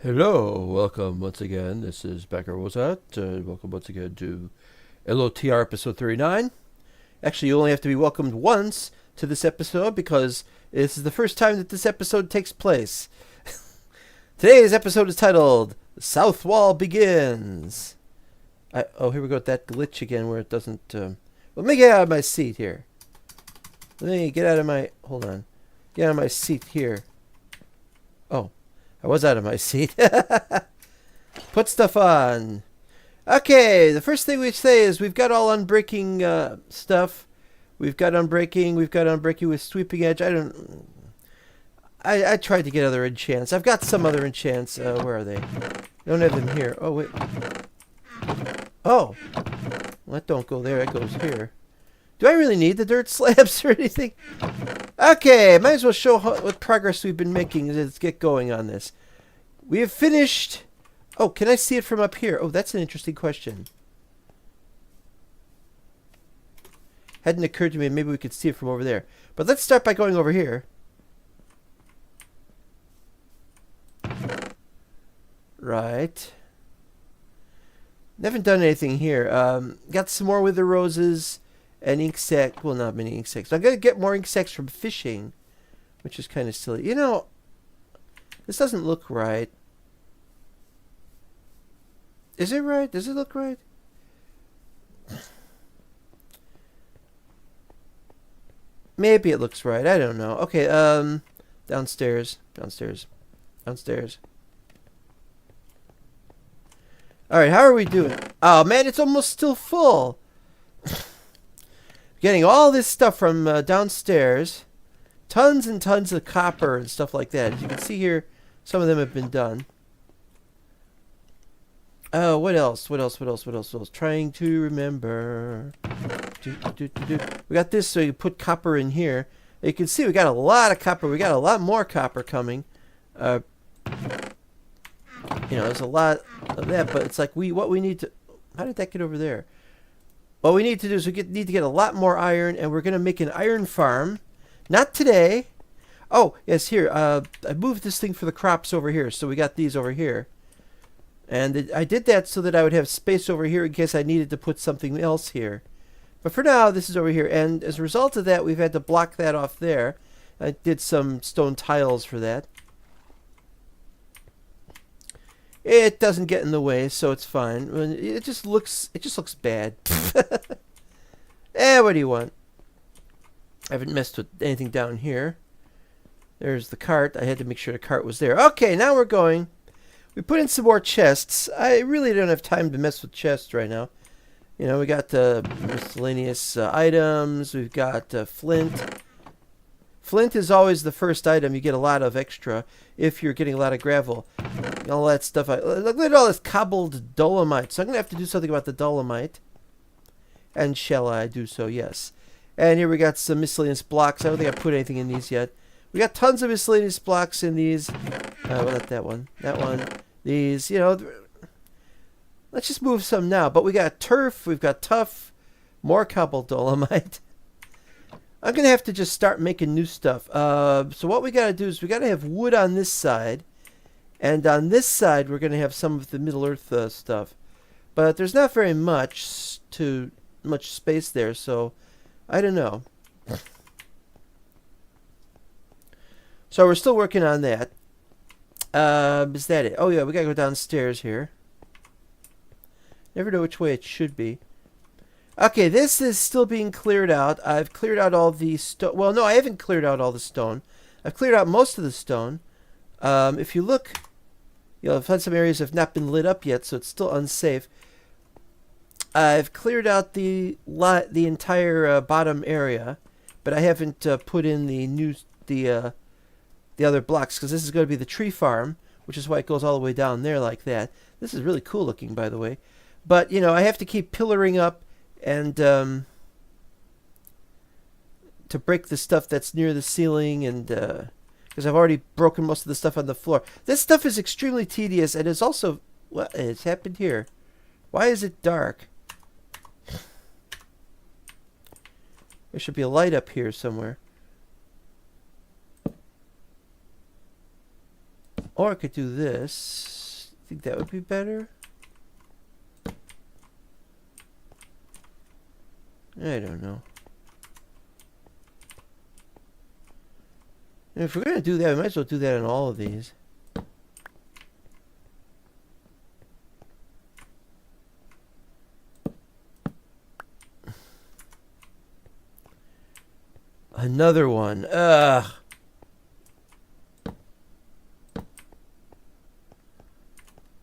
Hello, welcome once again. This is Becker Wozat. Welcome once again to LOTR episode 39. Actually, you only have to be welcomed once to this episode because this is the first time that this episode takes place. Today's episode is titled "The South Wall Begins." Here we go with that glitch again where it doesn't... Well, let me get out of my seat here. Let me get out of my... Hold on. Get out of my seat here. Oh. I was out of my seat. Put stuff on. Okay, the first thing we say is we've got all unbreaking stuff. We've got unbreaking with sweeping edge. I tried to get other enchants. I've got some other enchants. Where are they? I don't have them here. Oh, wait. Oh. Well, that don't go there. That goes here. Do I really need the dirt slabs or anything? Okay, might as well show what progress we've been making. Let's get going on this. We have finished... Oh, can I see it from up here? Oh, that's an interesting question. Hadn't occurred to me. Maybe we could see it from over there. But let's start by going over here. Right. Haven't done anything here. Got some more wither roses and ink sac. Well, not many ink sacs. I'm going to get more ink sacs from fishing, which is kind of silly. You know, this doesn't look right. Is it right? Does it look right? Maybe it looks right. I don't know. Okay, downstairs. Alright, how are we doing? Oh, man, it's almost still full. Getting all this stuff from downstairs. Tons and tons of copper and stuff like that. As you can see here, some of them have been done. Oh, what else? Trying to remember. We got this, so you put copper in here. You can see we got a lot of copper. We got a lot more copper coming. You know, there's a lot of that, but it's like what we need to... How did that get over there? What we need to do is need to get a lot more iron, and we're going to make an iron farm. Not today. Oh, yes, here. I moved this thing for the crops over here, so we got these over here. And I did that so that I would have space over here in case I needed to put something else here. But for now, this is over here. And as a result of that, we've had to block that off there. I did some stone tiles for that. It doesn't get in the way, so it's fine. It just looks bad. What do you want? I haven't messed with anything down here. There's the cart. I had to make sure the cart was there. Okay, now we're going. We put in some more chests. I really don't have time to mess with chests right now. You know, we got miscellaneous items. We've got flint. Flint is always the first item. You get a lot of extra if you're getting a lot of gravel. All that stuff. Look at all this cobbled dolomite. So I'm going to have to do something about the dolomite. And shall I do so? Yes. And here we got some miscellaneous blocks. I don't think I put anything in these yet. We got tons of miscellaneous blocks in these. Well, not that one. That one. These, you know. Let's just move some now. But we got turf. We've got tuff. More cobbled dolomite. I'm going to have to just start making new stuff. So what we got to do is we got to have wood on this side. And on this side, we're going to have some of the Middle Earth stuff. But there's not very much space there, so I don't know. So we're still working on that. Is that it? Oh, yeah, we got to go downstairs here. Never know which way it should be. Okay, this is still being cleared out. I've cleared out all the stone. Well, no, I haven't cleared out all the stone. I've cleared out most of the stone. If you look, you'll find some areas have not been lit up yet, so it's still unsafe. I've cleared out the entire bottom area, but I haven't put in the other blocks because this is going to be the tree farm, which is why it goes all the way down there like that. This is really cool looking, by the way. But you know, I have to keep pillaring up and to break the stuff that's near the ceiling, and because I've already broken most of the stuff on the floor. This stuff is extremely tedious, and it's also what has happened here. Why is it dark? There should be a light up here somewhere. Or I could do this. Think that would be better? I don't know. And if we're going to do that, we might as well do that on all of these. Another one. Ugh.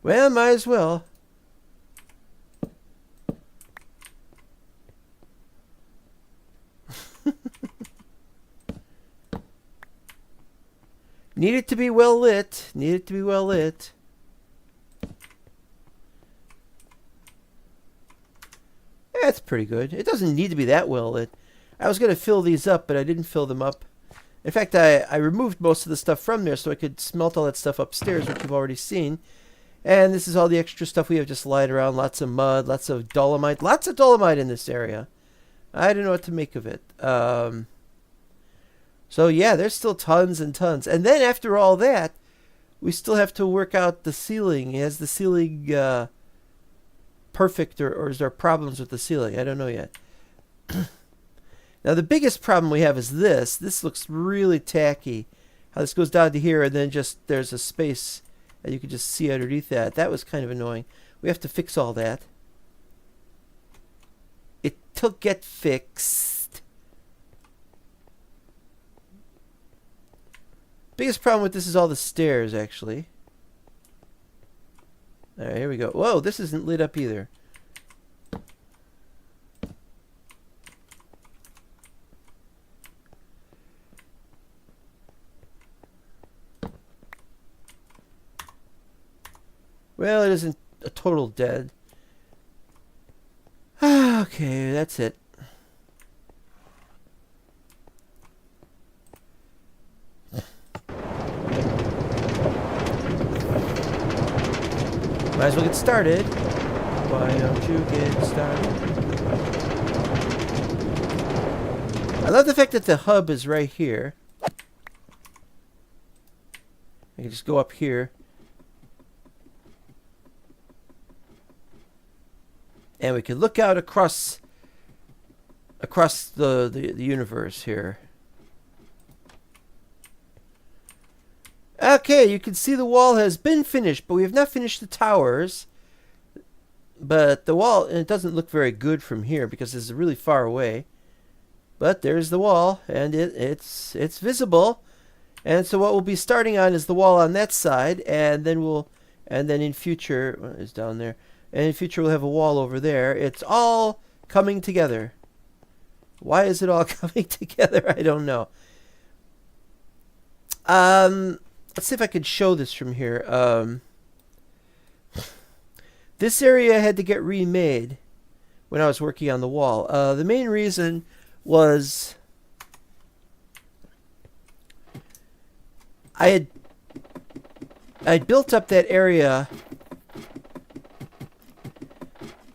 Well, might as well. Need it to be well lit. Need it to be well lit. That's pretty good. It doesn't need to be that well lit. I was going to fill these up, but I didn't fill them up. In fact, I removed most of the stuff from there so I could smelt all that stuff upstairs, which you've already seen. And this is all the extra stuff we have just lying around. Lots of mud, lots of dolomite. Lots of dolomite in this area. I don't know what to make of it. So yeah, there's still tons and tons. And then after all that, we still have to work out the ceiling. Is the ceiling perfect, or is there problems with the ceiling? I don't know yet. Now the biggest problem we have is this. This looks really tacky. How this goes down to here and then just there's a space and you can just see underneath that. That was kind of annoying. We have to fix all that. It'll get fixed. Biggest problem with this is all the stairs, actually. Alright, here we go. Whoa, this isn't lit up either. Well, it isn't a total dead. Okay, that's it. Might as well get started. Why don't you get started? I love the fact that the hub is right here. I can just go up here. And we can look out across the universe here. Okay, you can see the wall has been finished, but we have not finished the towers. But the wall, and it doesn't look very good from here because this is really far away. But there's the wall, and it's visible. And so what we'll be starting on is the wall on that side, and then in future, what is down there? And in future we'll have a wall over there. It's all coming together. Why is it all coming together? I don't know. Let's see if I can show this from here. This area had to get remade when I was working on the wall. The main reason was I built up that area.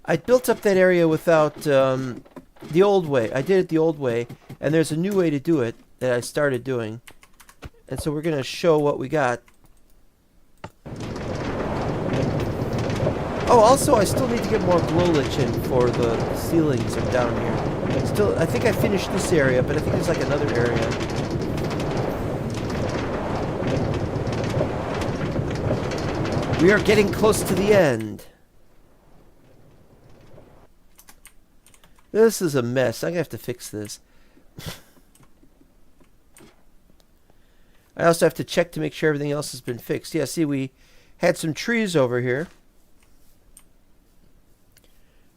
I built up that area without the old way. I did it the old way, and there's a new way to do it that I started doing. And so we're going to show what we got. Oh, also, I still need to get more glow lich in for the ceilings are down here. Still, I think I finished this area, but I think there's like another area. We are getting close to the end. This is a mess. I'm going to have to fix this. I also have to check to make sure everything else has been fixed. Yeah, see, we had some trees over here.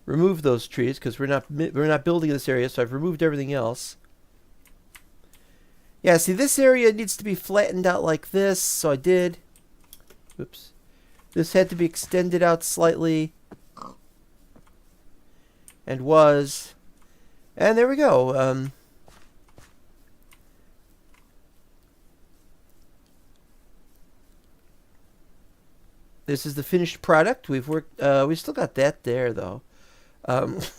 Remove those trees because we're not building this area, so I've removed everything else. Yeah, see, this area needs to be flattened out like this, so I did. Oops. This had to be extended out slightly. And was. And there we go. This is the finished product. We've worked. We still got that there though. Let's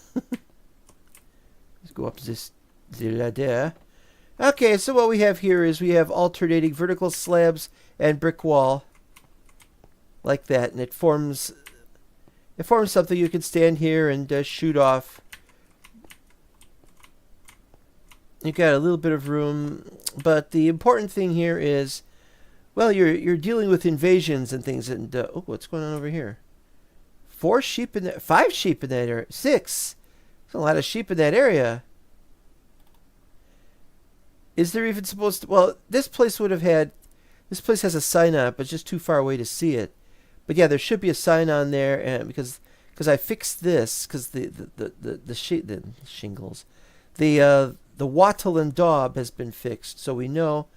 go up this there. Okay, so what we have here is we have alternating vertical slabs and brick wall. like that, and it forms something you can stand here and shoot off. You got a little bit of room, but the important thing here is, well, you're dealing with invasions and things, and oh, what's going on over here? 5 sheep in that area. 6. There's a lot of sheep in that area. Is there even supposed to? Well, this place has a sign on it, but it's just too far away to see it. But yeah, there should be a sign on there, and because I fixed this, because the shingles, the wattle and daub has been fixed, so we know.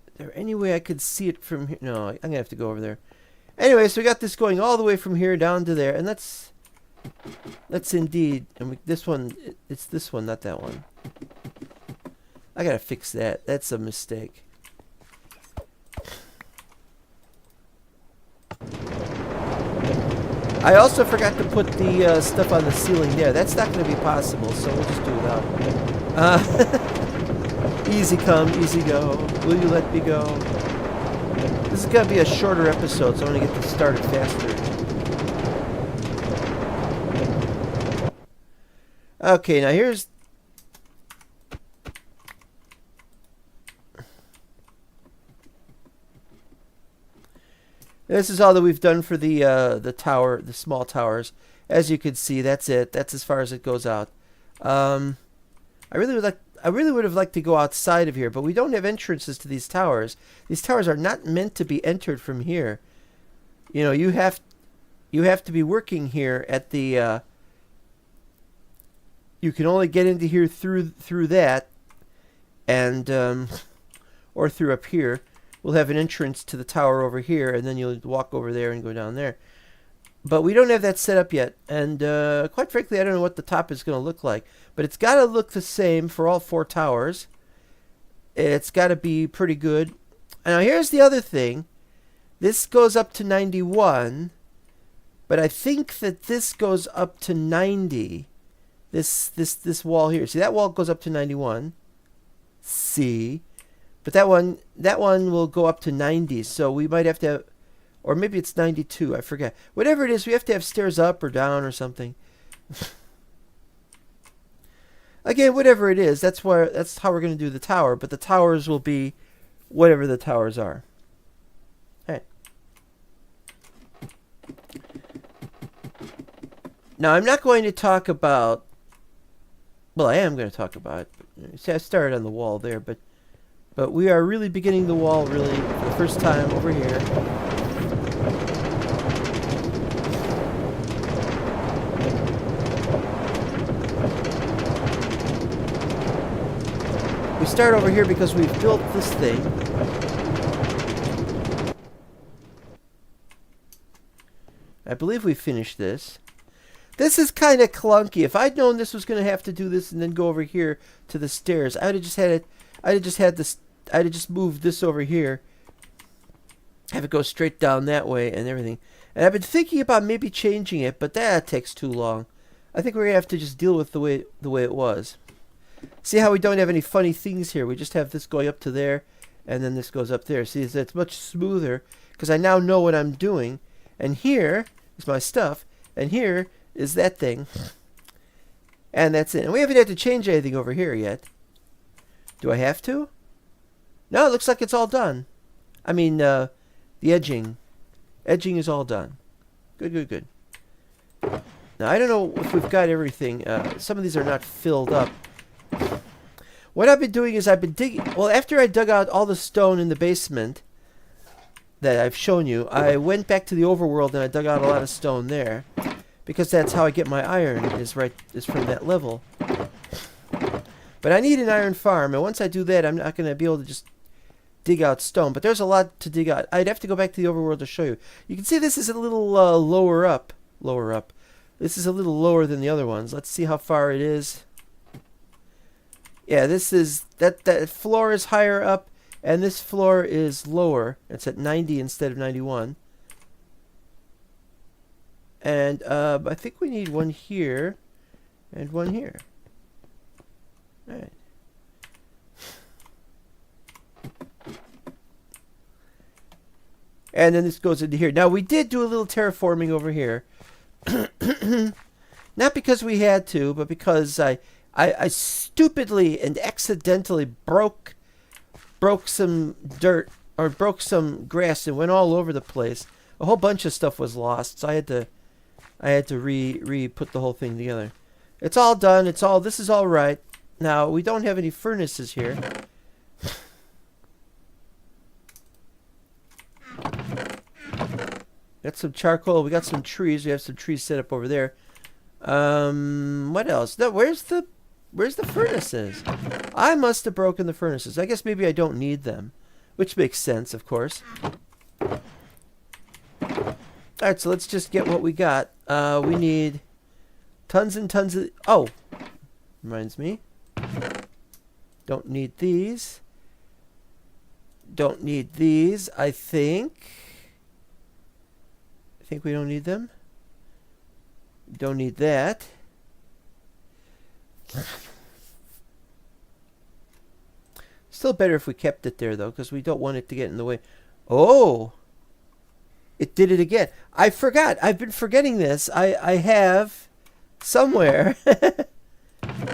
Is there any way I could see it from here? No, I'm gonna have to go over there. Anyway, so we got this going all the way from here down to there, and that's indeed. And this one, it's this one, not that one. I gotta fix that. That's a mistake. I also forgot to put the stuff on the ceiling there. That's not going to be possible, so we'll just do it without. Easy come, easy go. Will you let me go? This is going to be a shorter episode, so I'm going to get this started faster. Okay, now here's... This is all that we've done for the tower, the small towers. As you can see, that's it. That's as far as it goes out. I really would have liked to go outside of here, but we don't have entrances to these towers. These towers are not meant to be entered from here. You know, you have to be working here at the. You can only get into here through that, and or through up here. We'll have an entrance to the tower over here, and then you'll walk over there and go down there. But we don't have that set up yet, and quite frankly, I don't know what the top is going to look like. But it's got to look the same for all 4 towers. It's got to be pretty good. Now, here's the other thing. This goes up to 91, but I think that this goes up to 90. This wall here. See, that wall goes up to 91. See? But that one will go up to 90, so we might have to have, or maybe it's 92, I forget. Whatever it is, we have to have stairs up or down or something. Again, whatever it is, that's how we're going to do the tower, but the towers will be whatever the towers are. All right. Now, I'm not going to talk about, well, I am going to talk about it. See, I started on the wall there, but we are really beginning the wall, really, for the first time over here. We start over here because we've built this thing. I believe we finished this. This is kind of clunky. If I'd known this was going to have to do this and then go over here to the stairs, I'd have just moved this over here, have it go straight down that way and everything. And I've been thinking about maybe changing it, but that takes too long. I think we're going to have to just deal with the way it was. See how we don't have any funny things here? We just have this going up to there, and then this goes up there. See, it's much smoother, because I now know what I'm doing. And here is my stuff, and here is that thing. And that's it. And we haven't had to change anything over here yet. Do I have to? No, it looks like it's all done. I mean, the edging. Edging is all done. Good, good, good. Now, I don't know if we've got everything. Some of these are not filled up. What I've been doing is I've been digging... Well, after I dug out all the stone in the basement that I've shown you, I went back to the overworld and I dug out a lot of stone there. Because that's how I get my iron, is from that level. But I need an iron farm, and once I do that, I'm not going to be able to just dig out stone. But there's a lot to dig out. I'd have to go back to the overworld to show you. You can see this is a little lower up. Lower up. This is a little lower than the other ones. Let's see how far it is. Yeah, this is... That floor is higher up, and this floor is lower. It's at 90 instead of 91. And I think we need one here and one here. All right. And then this goes into here. Now, we did do a little terraforming over here. Not because we had to, but because I stupidly and accidentally broke some dirt, or broke some grass, and went all over the place. A whole bunch of stuff was lost, so I had to re-put the whole thing together. It's all done. This is all right. Now, we don't have any furnaces here. Got some charcoal. We got some trees. We have some trees set up over there. What else? No, where's the furnaces? I must have broken the furnaces. I guess maybe I don't need them, which makes sense, of course. Alright, so let's just get what we got. We need tons and tons of... Oh! Reminds me. Don't need these. Don't need these, I think. I think we don't need them. Don't need that. Still better if we kept it there, though, because we don't want it to get in the way. Oh! It did it again. I forgot. I've been forgetting this. I have somewhere. I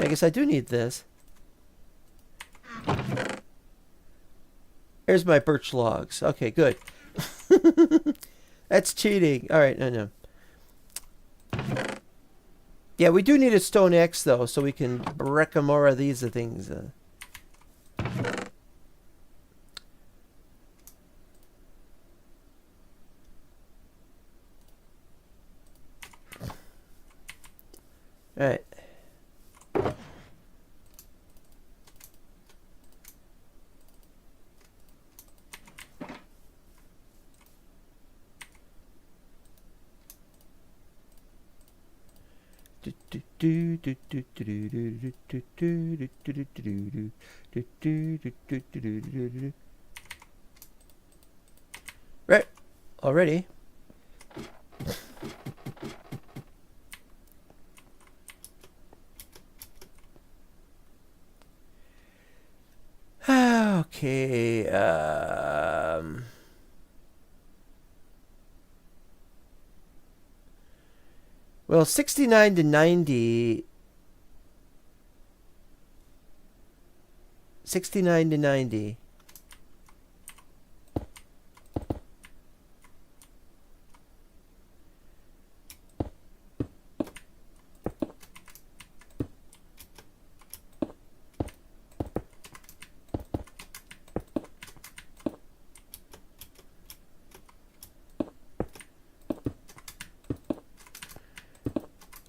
guess I do need this. Here's my birch logs. Okay, good. That's cheating. All right, no. Yeah, we do need a stone axe, though, so we can wreck more of these things. All right. Right. Already. Okay. Well, 69 to 90. 69 to 90.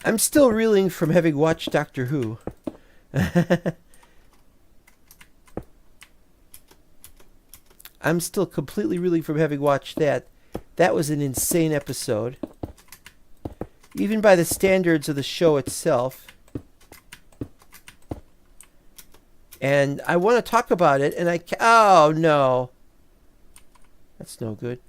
I'm still reeling from having watched Doctor Who. I'm still completely reeling from having watched that. That was an insane episode. Even by the standards of the show itself. And I want to talk about it, and oh, no. That's no good.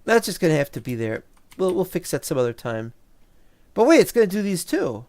That's just going to have to be there. We'll fix that some other time. But wait, it's going to do these too.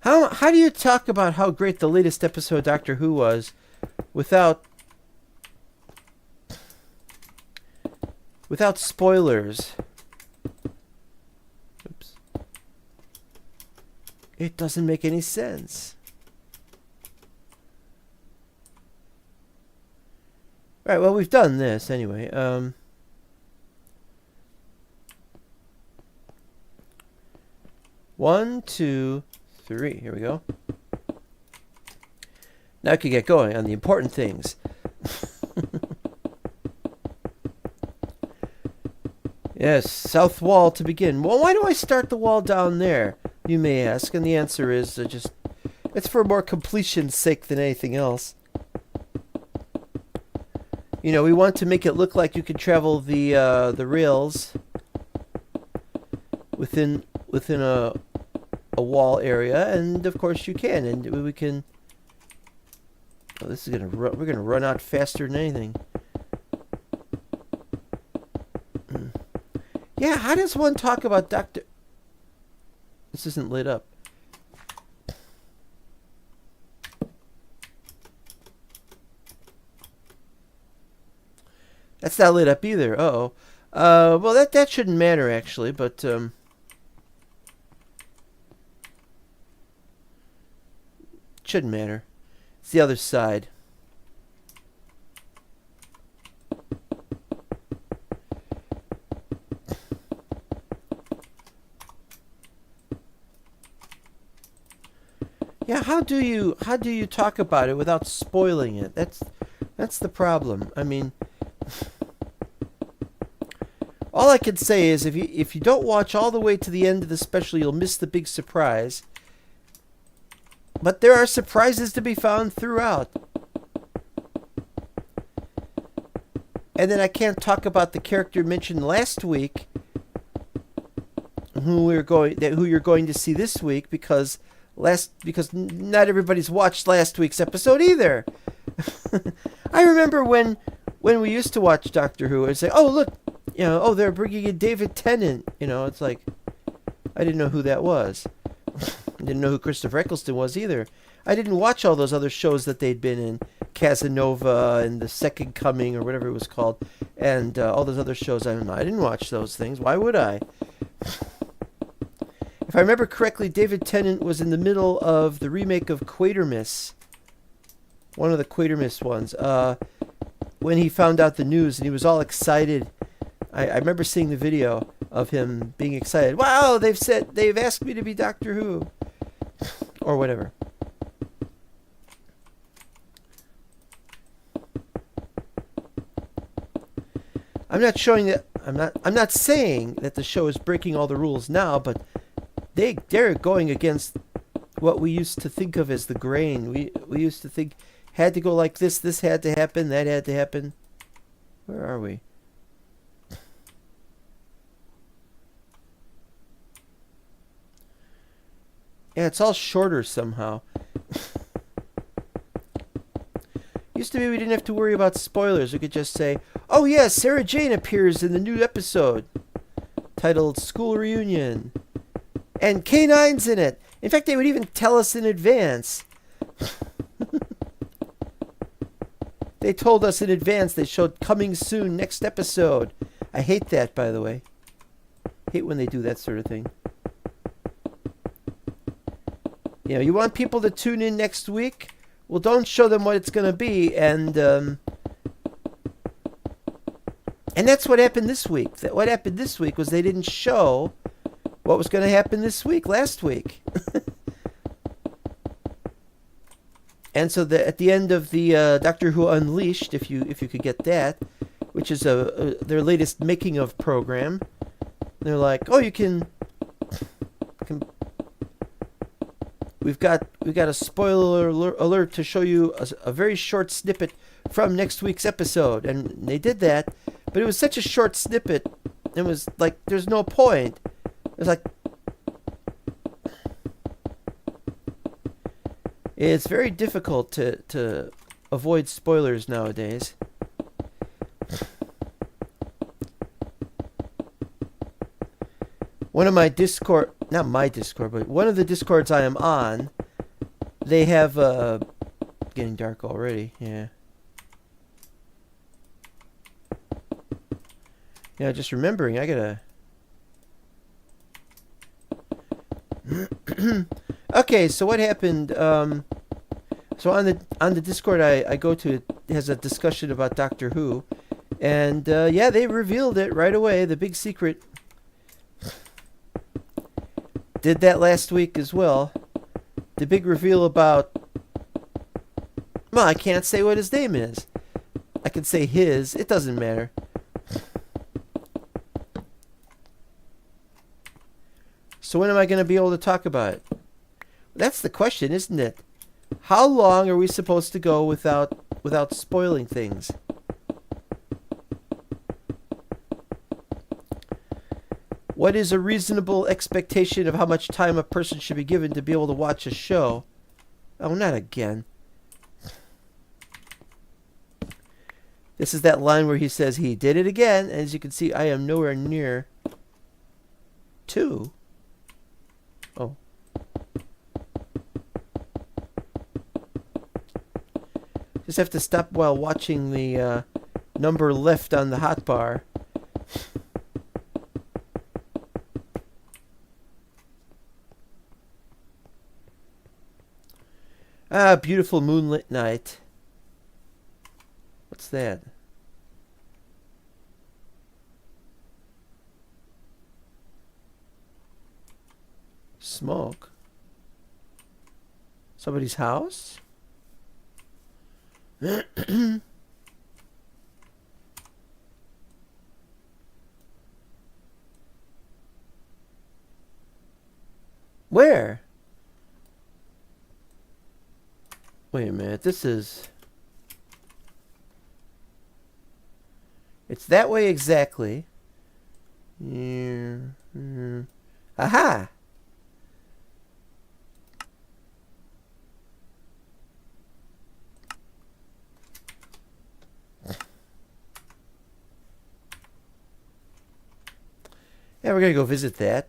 How do you talk about how great the latest episode of Doctor Who was without spoilers? Oops. It doesn't make any sense. Right, well, we've done this anyway. 1, 2, 3. Here we go. Now I can get going on the important things. Yes, south wall to begin. Well, why do I start the wall down there, you may ask? And the answer is it's for more completion's sake than anything else. You know, we want to make it look like you can travel the rails within a wall area, and of course you can, and we can. Oh, this is we're gonna run out faster than anything. Yeah, how does one talk about Dr. This isn't lit up. That's not lit up either. Uh-oh. Well, that shouldn't matter, actually, but, shouldn't matter. It's the other side. Yeah, how do you talk about it without spoiling it? That's the problem. I mean, all I can say is if you don't watch all the way to the end of the special, you'll miss the big surprise. But there are surprises to be found throughout. And then I can't talk about the character mentioned last week, who you're going to see this week, because not everybody's watched last week's episode either. I remember when we used to watch Doctor Who and say, "Oh, look, they're bringing in David Tennant." It's like, I didn't know who that was. I didn't know who Christopher Eccleston was either. I didn't watch all those other shows that they'd been in, Casanova and The Second Coming or whatever it was called, and all those other shows. I didn't watch those things. Why would I? If I remember correctly, David Tennant was in the middle of the remake of Quatermass, one of the Quatermass ones, when he found out the news, and he was all excited. I remember seeing the video of him being excited. Wow, they've asked me to be Doctor Who, or whatever. I'm not saying that the show is breaking all the rules now, but they're going against what we used to think of as the grain. We used to think had to go like this had to happen, that had to happen. Where are we? Yeah, it's all shorter somehow. Used to be we didn't have to worry about spoilers. We could just say, "Oh yeah, Sarah Jane appears in the new episode titled School Reunion. And K9's in it." In fact, they would even tell us in advance. They told us in advance. They showed coming soon, next episode. I hate that, by the way. Hate when they do that sort of thing. You want people to tune in next week? Well, don't show them what it's going to be, and that's what happened this week. What happened this week was they didn't show what was going to happen this week, last week. And so at the end of the Doctor Who Unleashed, if you could get that, which is their latest making of program, they're like, "Oh, you can we've got a spoiler alert to show you a very short snippet from next week's episode," and they did that, but it was such a short snippet. It was like there's no point. It was like, it's very difficult to avoid spoilers nowadays. One of my Discord, not my Discord, but one of the Discords I am on, they have, getting dark already, yeah. Yeah, just remembering, I gotta... Okay, so what happened, so on the Discord I go to, it has a discussion about Doctor Who, and, yeah, they revealed it right away, the big secret. Did that last week as well. the big reveal about... Well, I can't say what his name is. I can say his. It doesn't matter. So when am I going to be able to talk about it? That's the question, isn't it? How long are we supposed to go without spoiling things? What is a reasonable expectation of how much time a person should be given to be able to watch a show? Oh, not again. This is that line where he says he did it again. And as you can see, I am nowhere near 2. Oh. Just have to stop while watching the number left on the hotbar. Ah, beautiful moonlit night. What's that? Smoke. Somebody's house? Where? Wait a minute, this is... It's that way exactly. Aha! Yeah, we're gonna go visit that.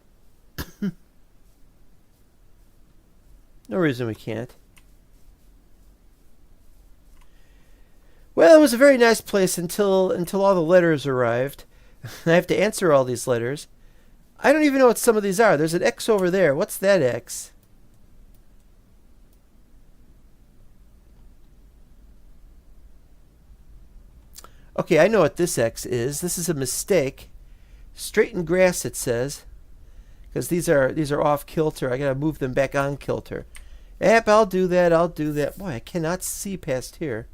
No reason we can't. Well, it was a very nice place until all the letters arrived. I have to answer all these letters. I don't even know what some of these are. There's an X over there. What's that X? Okay, I know what this X is. This is a mistake. Straighten grass, it says. Because these are off kilter. I gotta move them back on kilter. Yep, I'll do that. I'll do that. Boy, I cannot see past here.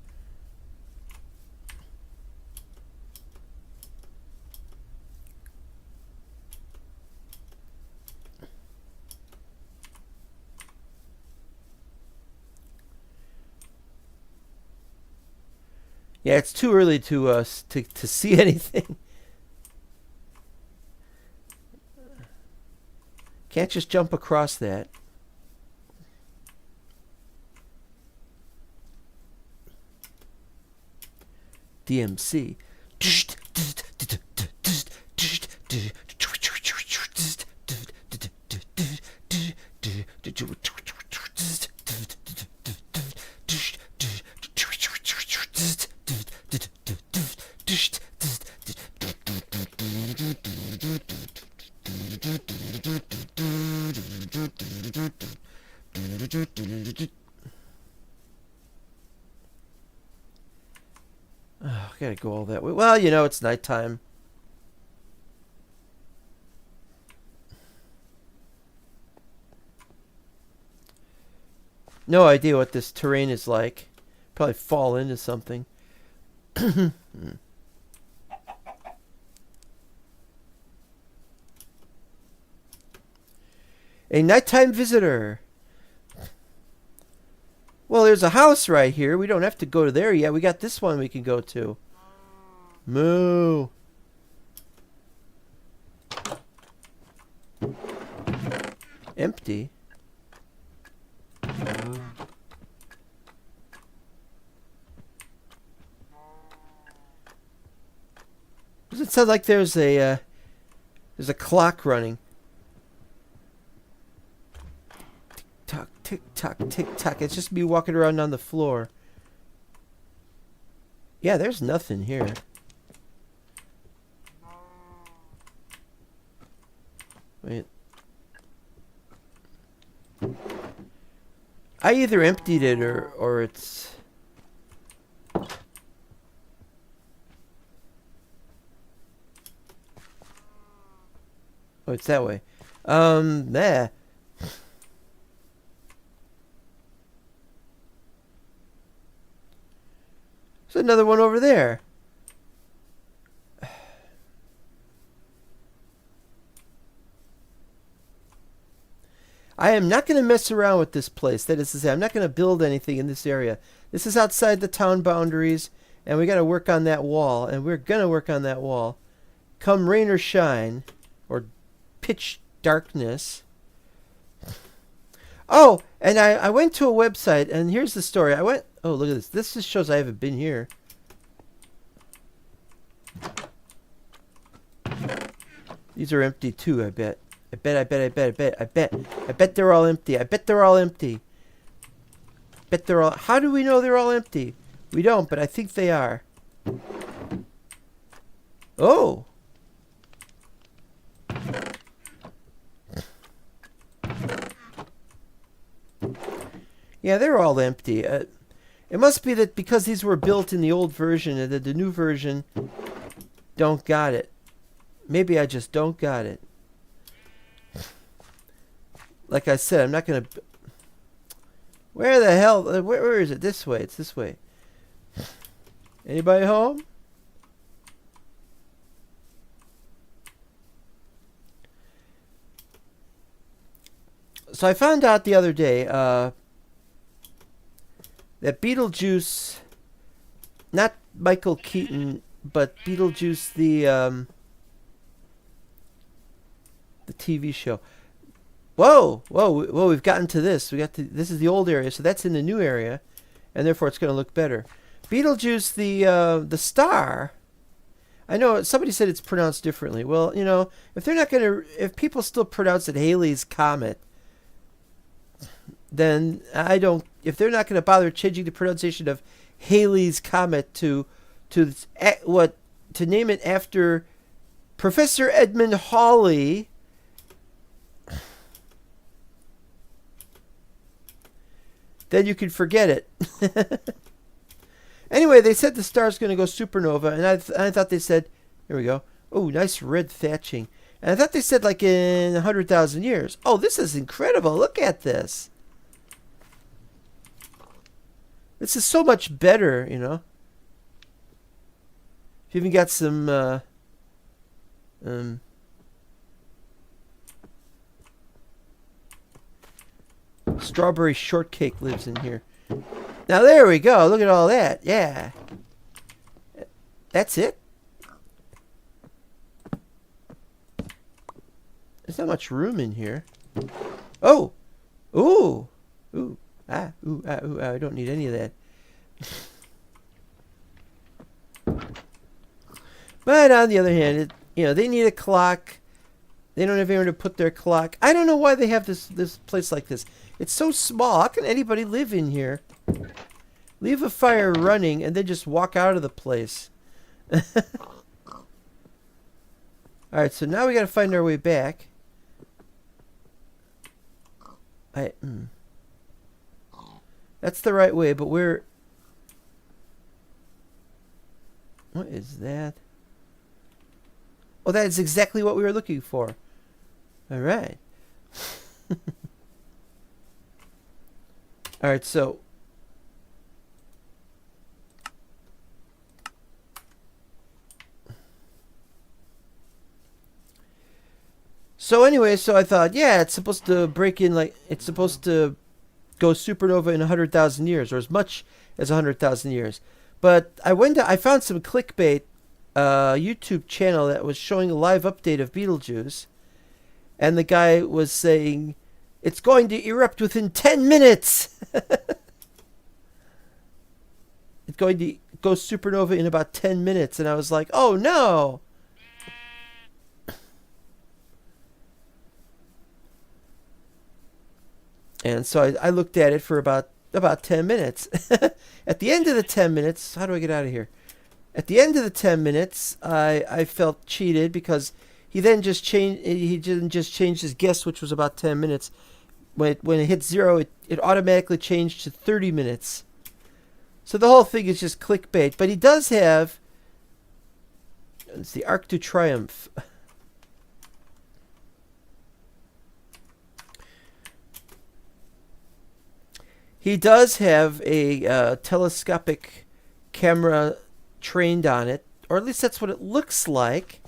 Yeah, it's too early to see anything. Can't just jump across that. DMC. Oh, gotta go all that way. Well, you know, it's nighttime. No idea what this terrain is like. Probably fall into something. A nighttime visitor. Well, there's a house right here. We don't have to go to there yet. We got this one we can go to. Moo. Empty. Does it sound like there's a clock running? Tick tock, tick tock. It's just me walking around on the floor. Yeah, there's nothing here. Wait. I either emptied it or it's... Oh, it's that way. Nah. There's another one over there. I am not going to mess around with this place. That is to say, I'm not going to build anything in this area. This is outside the town boundaries, and we got to work on that wall, and we're going to work on that wall. Come rain or shine, or pitch darkness. Oh, and I went to a website, and here's the story. Oh, look at this. This just shows I haven't been here. These are empty too, I bet. I bet they're all empty. I bet they're all empty. How do we know they're all empty? We don't, but I think they are. Oh. Yeah, they're all empty. It must be that because these were built in the old version, that the new version don't got it. Maybe I just don't got it. Like I said, I'm not going to... Where the hell... Where is it? This way. It's this way. Anybody home? So I found out the other day that Beetlejuice... Not Michael Keaton, but Beetlejuice, the TV show... Whoa, we've gotten to this. This is the old area, so that's in the new area, and therefore it's going to look better. Beetlejuice, the star. I know somebody said it's pronounced differently. Well, you know, if people still pronounce it Halley's Comet, then if they're not going to bother changing the pronunciation of Halley's Comet to name it after Professor Edmund Hawley. Then you can forget it. Anyway, they said the star's going to go supernova, and I thought they said, here we go. Oh, nice red thatching. And I thought they said like in 100,000 years. Oh, this is incredible. Look at this. This is so much better, you know. You've even got some... Strawberry shortcake lives in here. Now there we go. Look at all that. Yeah. That's it. There's not much room in here. Oh. Ooh. Ooh. Ah. Ooh. Ah. Ooh. Ah. I don't need any of that. But on the other hand, they need a clock. They don't have anywhere to put their clock. I don't know why they have this place like this. It's so small. How can anybody live in here? Leave a fire running and then just walk out of the place. Alright, so now we got to find our way back. That's the right way, but we're... What is that? Oh, that is exactly what we were looking for. Alright. Alright, so... anyway, so I thought, yeah, it's supposed to break in, like, it's supposed to go supernova in 100,000 years, or as much as 100,000 years. But I found some clickbait YouTube channel that was showing a live update of Beetlejuice, and the guy was saying, it's going to erupt within 10 minutes! It's going to go supernova in about 10 minutes, and I was like, oh no! And so I looked at it for about 10 minutes. At the end of the 10 minutes, how do I get out of here? At the end of the 10 minutes, I felt cheated because he didn't just change his guess, which was about 10 minutes. When it hit 0, it automatically changed to 30 minutes. So the whole thing is just clickbait. But he does have... It's the Arc to Triumph. He does have a telescopic camera trained on it, or at least that's what it looks like.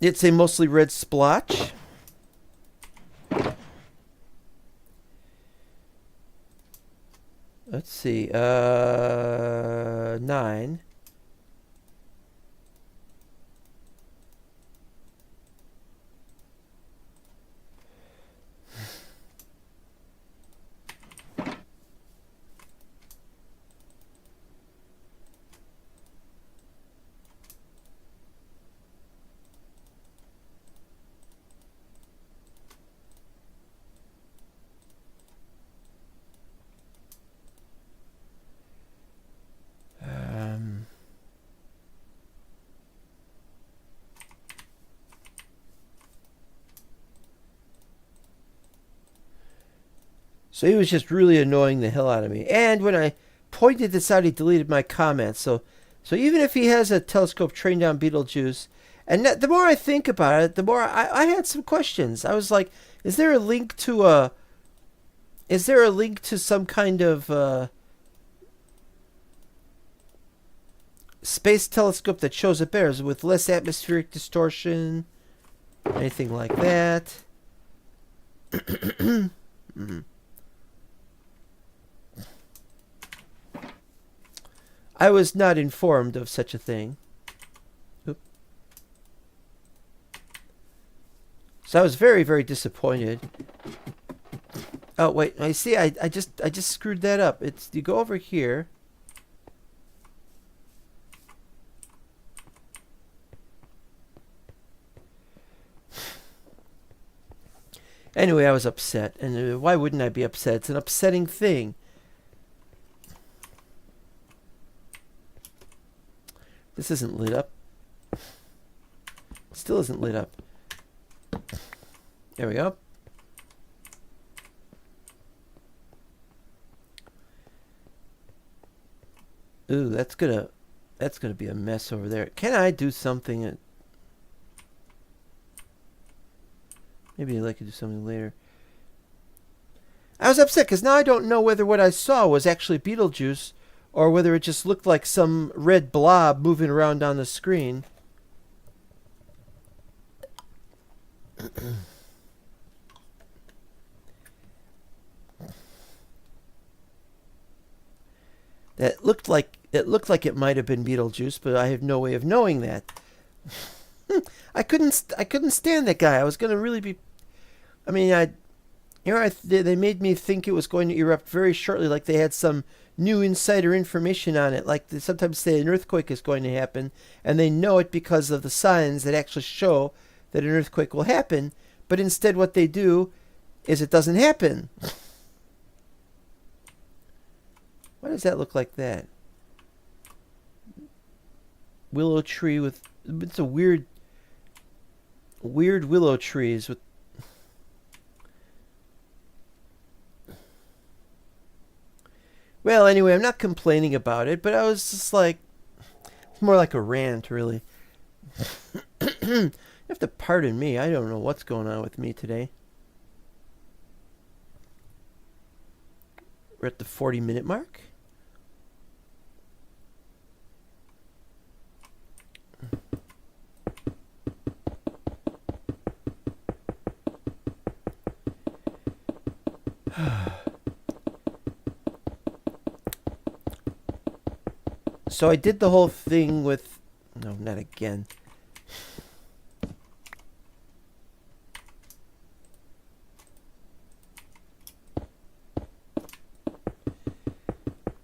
It's a mostly red splotch. Let's see, 9. So he was just really annoying the hell out of me. And when I pointed this out, he deleted my comments. So even if he has a telescope trained on Betelgeuse, and the more I think about it, the more I had some questions. I was like, is there a link to some kind of space telescope that shows it better with less atmospheric distortion, anything like that? Mm-hmm. I was not informed of such a thing. Oop. So I was very, very disappointed. Oh wait, I see. I just screwed that up. It's you go over here. Anyway, I was upset, and why wouldn't I be upset? It's an upsetting thing. This isn't lit up. Still isn't lit up. There we go. Ooh, that's gonna be a mess over there. Can I do something? Maybe I could do something later. I was upset because now I don't know whether what I saw was actually Betelgeuse or whether it just looked like some red blob moving around on the screen. That looked like it might have been Betelgeuse, but I have no way of knowing that. I couldn't stand that guy. I was going to really be. I mean, they made me think it was going to erupt very shortly, like they had some new insider information on it. Like they sometimes say an earthquake is going to happen, and they know it because of the signs that actually show that an earthquake will happen. But instead, what they do is it doesn't happen. Why does that look like that? Willow tree with... It's a weird willow trees with... Well, anyway, I'm not complaining about it, but I was just like... It's more like a rant, really. You have to pardon me. I don't know what's going on with me today. We're at the 40-minute mark. So I did the whole thing with... No, not again.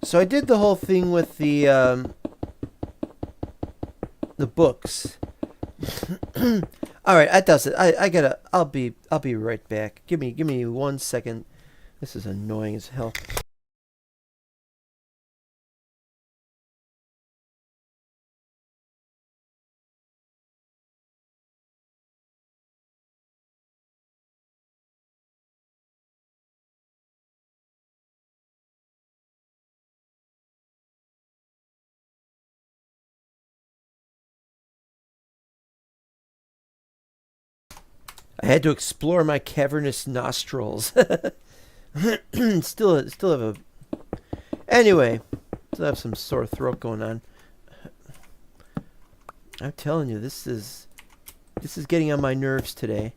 So I did the whole thing with the books. All right, that does it. I gotta. I'll be right back. Give me 1 second. This is annoying as hell. I had to explore my cavernous nostrils. Still have a... Anyway, still have some sore throat going on. I'm telling you, this is getting on my nerves today.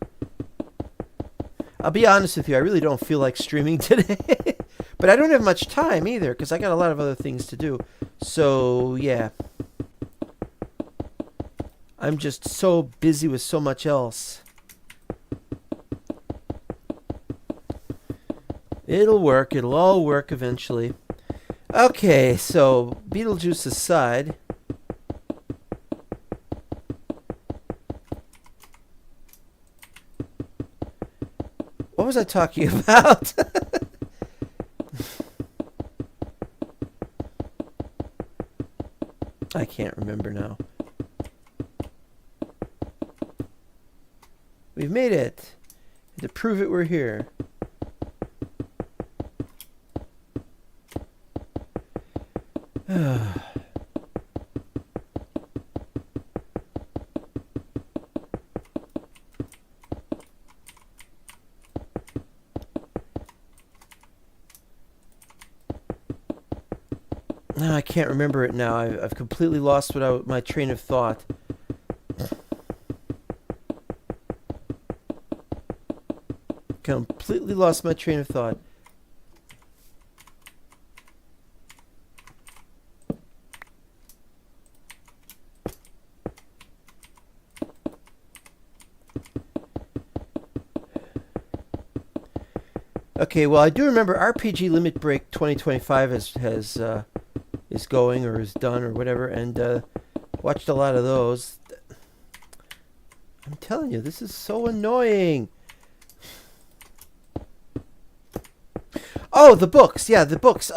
I'll be honest with you, I really don't feel like streaming today. But I don't have much time either, because I got a lot of other things to do. So, yeah. I'm just so busy with so much else. It'll work. It'll all work eventually. Okay, so Beetlejuice aside. What was I talking about? I can't remember now. We've made it. And to prove it, we're here. No, I can't remember it now. I've completely lost my train of thought. Completely lost my train of thought. Okay, well, I do remember RPG Limit Break 2025 is going or is done or whatever, and watched a lot of those. I'm telling you, this is so annoying. Oh, the books. Yeah, the books.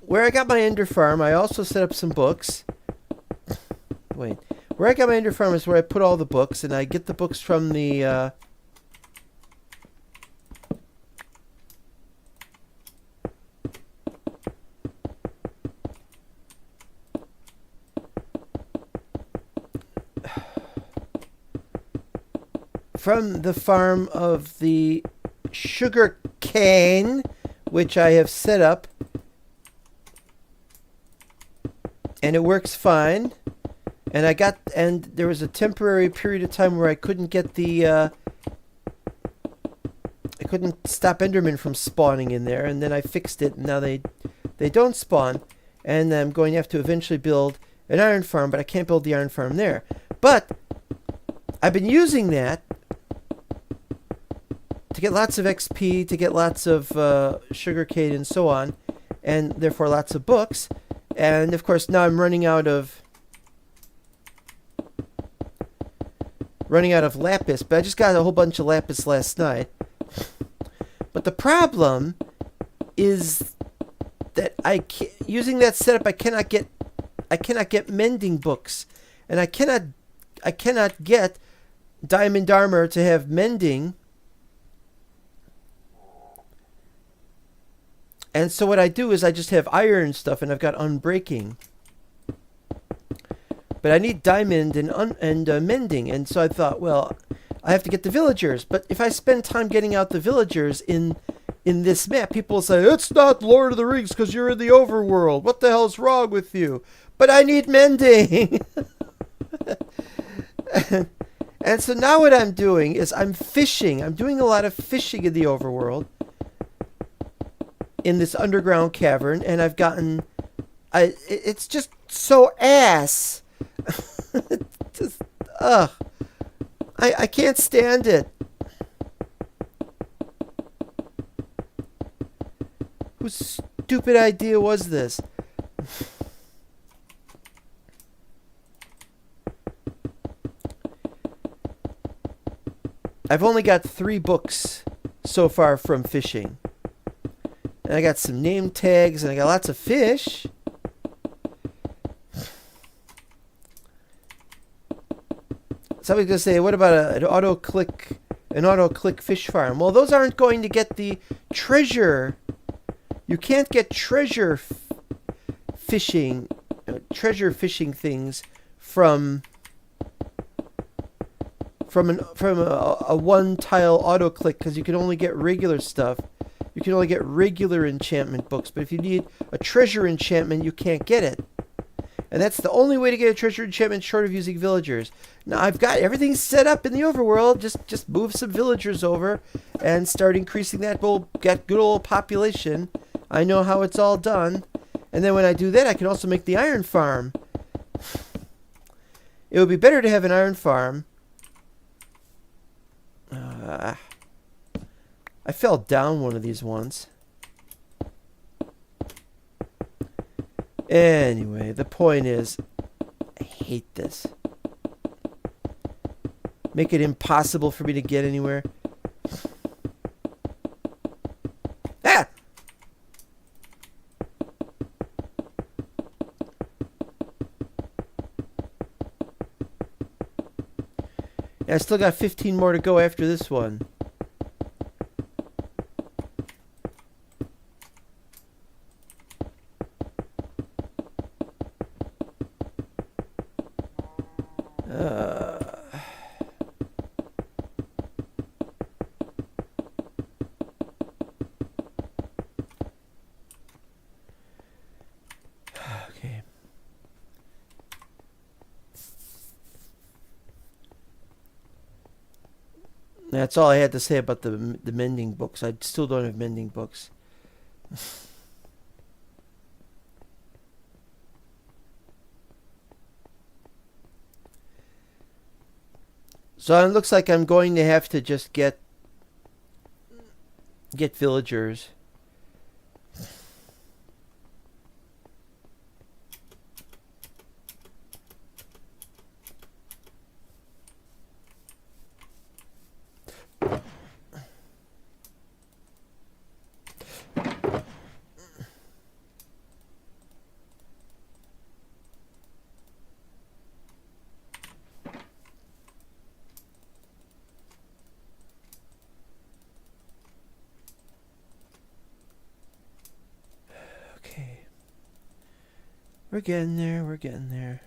Where I got my Ender Farm, I also set up some books. Wait. Where I got my Ender Farm is where I put all the books, and I get the books from the... from the farm of the sugar cane, which I have set up, and it works fine. And there was a temporary period of time where I couldn't get I couldn't stop Enderman from spawning in there, and then I fixed it, and now they don't spawn, and I'm going to have to eventually build an iron farm, but I can't build the iron farm there. But I've been using that to get lots of XP, to get lots of sugarcane and so on, and therefore lots of books. And of course now I'm running out of lapis, but I just got a whole bunch of lapis last night. But the problem is that using that setup I cannot get mending books, and I cannot get diamond armor to have mending. And so what I do is I just have iron stuff, and I've got unbreaking. But I need diamond and mending, and so I thought, well, I have to get the villagers. But if I spend time getting out the villagers in this map, people will say, it's not Lord of the Rings because you're in the overworld. What the hell's wrong with you? But I need mending. And so now what I'm doing is I'm fishing. I'm doing a lot of fishing in the overworld, in this underground cavern, and I've gotten... it's just so ass. Just, I can't stand it. Whose stupid idea was this? I've only got 3 books so far from fishing. And I got some name tags, and I got lots of fish. Somebody's going to say, what about an auto-click fish farm? Well, those aren't going to get the treasure. You can't get treasure fishing things from from a one tile auto click, because you can only get regular stuff. You can only get regular enchantment books, but if you need a treasure enchantment, you can't get it. And that's the only way to get a treasure enchantment short of using villagers. Now I've got everything set up in the overworld. Just move some villagers over and start increasing that good old population. I know how it's all done. And then when I do that, I can also make the iron farm. It would be better to have an iron farm. I fell down one of these once. Anyway, the point is, I hate this. Make it impossible for me to get anywhere. Ah! I still got 15 more to go after this one. Okay. That's all I had to say about the mending books. I still don't have mending books. So it looks like I'm going to have to just get villagers. We're getting there, we're getting there.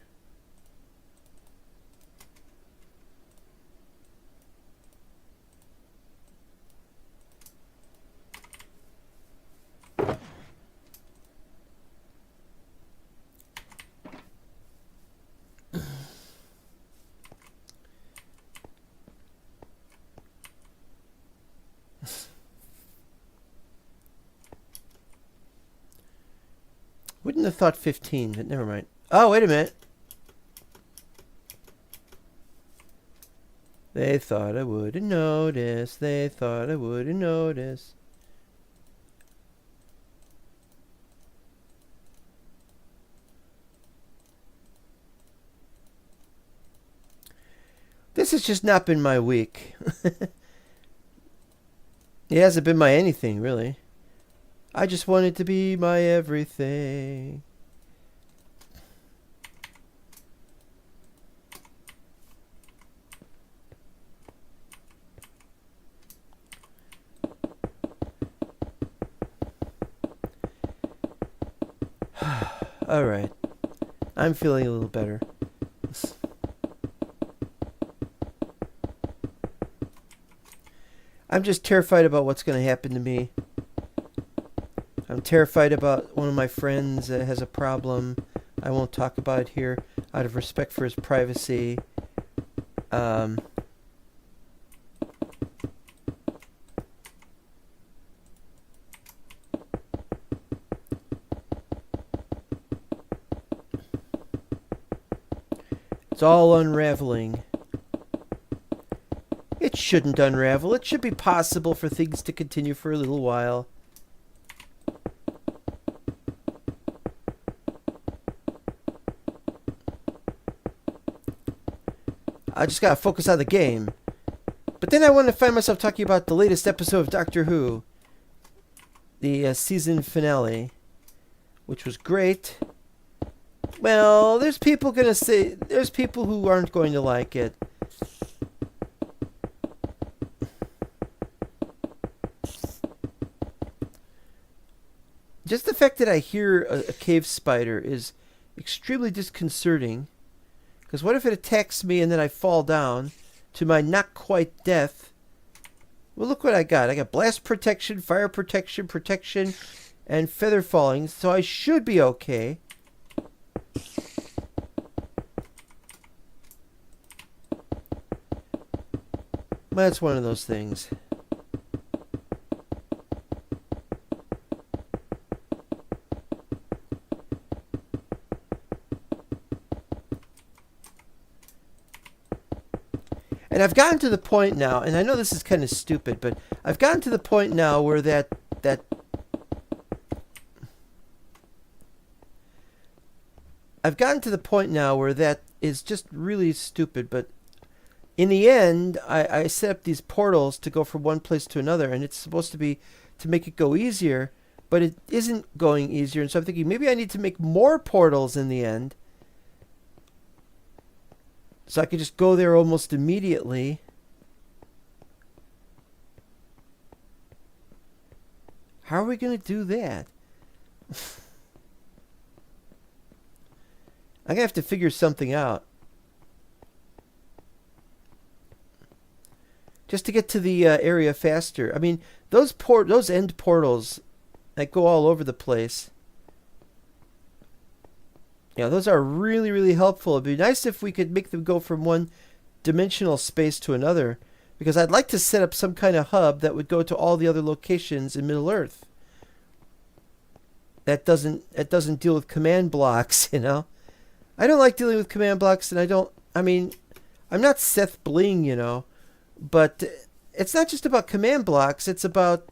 Wouldn't have thought 15, but never mind. Oh, wait a minute. They thought I wouldn't notice. They thought I wouldn't notice. This has just not been my week. It hasn't been my anything, really. I just want it to be my everything. All right. I'm feeling a little better. I'm just terrified about what's going to happen to me. I'm terrified about one of my friends that has a problem. I won't talk about it here out of respect for his privacy. It's all unraveling. It shouldn't unravel. It should be possible for things to continue for a little while. I just gotta focus on the game. But then I want to find myself talking about the latest episode of Doctor Who. The season finale. Which was great. Well, there's people gonna say... There's people who aren't going to like it. Just the fact that I hear a cave spider is extremely disconcerting. Because what if it attacks me and then I fall down to my not quite death. Well, look what I got. I got blast protection, fire protection, protection, and feather falling. So I should be okay. Well, that's one of those things. And I've gotten to the point now, and I know this is kind of stupid, but I've gotten to the point now where I've gotten to the point now where that is just really stupid, but in the end, I set up these portals to go from one place to another, and it's supposed to be to make it go easier, but it isn't going easier, and so I'm thinking maybe I need to make more portals in the end, so I could just go there almost immediately. How are we going to do that? I'm going to have to figure something out. Just to get to the area faster. I mean, those end portals that go all over the place. Yeah, those are really, really helpful. It'd be nice if we could make them go from one dimensional space to another, because I'd like to set up some kind of hub that would go to all the other locations in Middle Earth. That doesn't deal with command blocks, you know. I don't like dealing with command blocks, and I'm not Seth Bling, you know, but it's not just about command blocks. It's about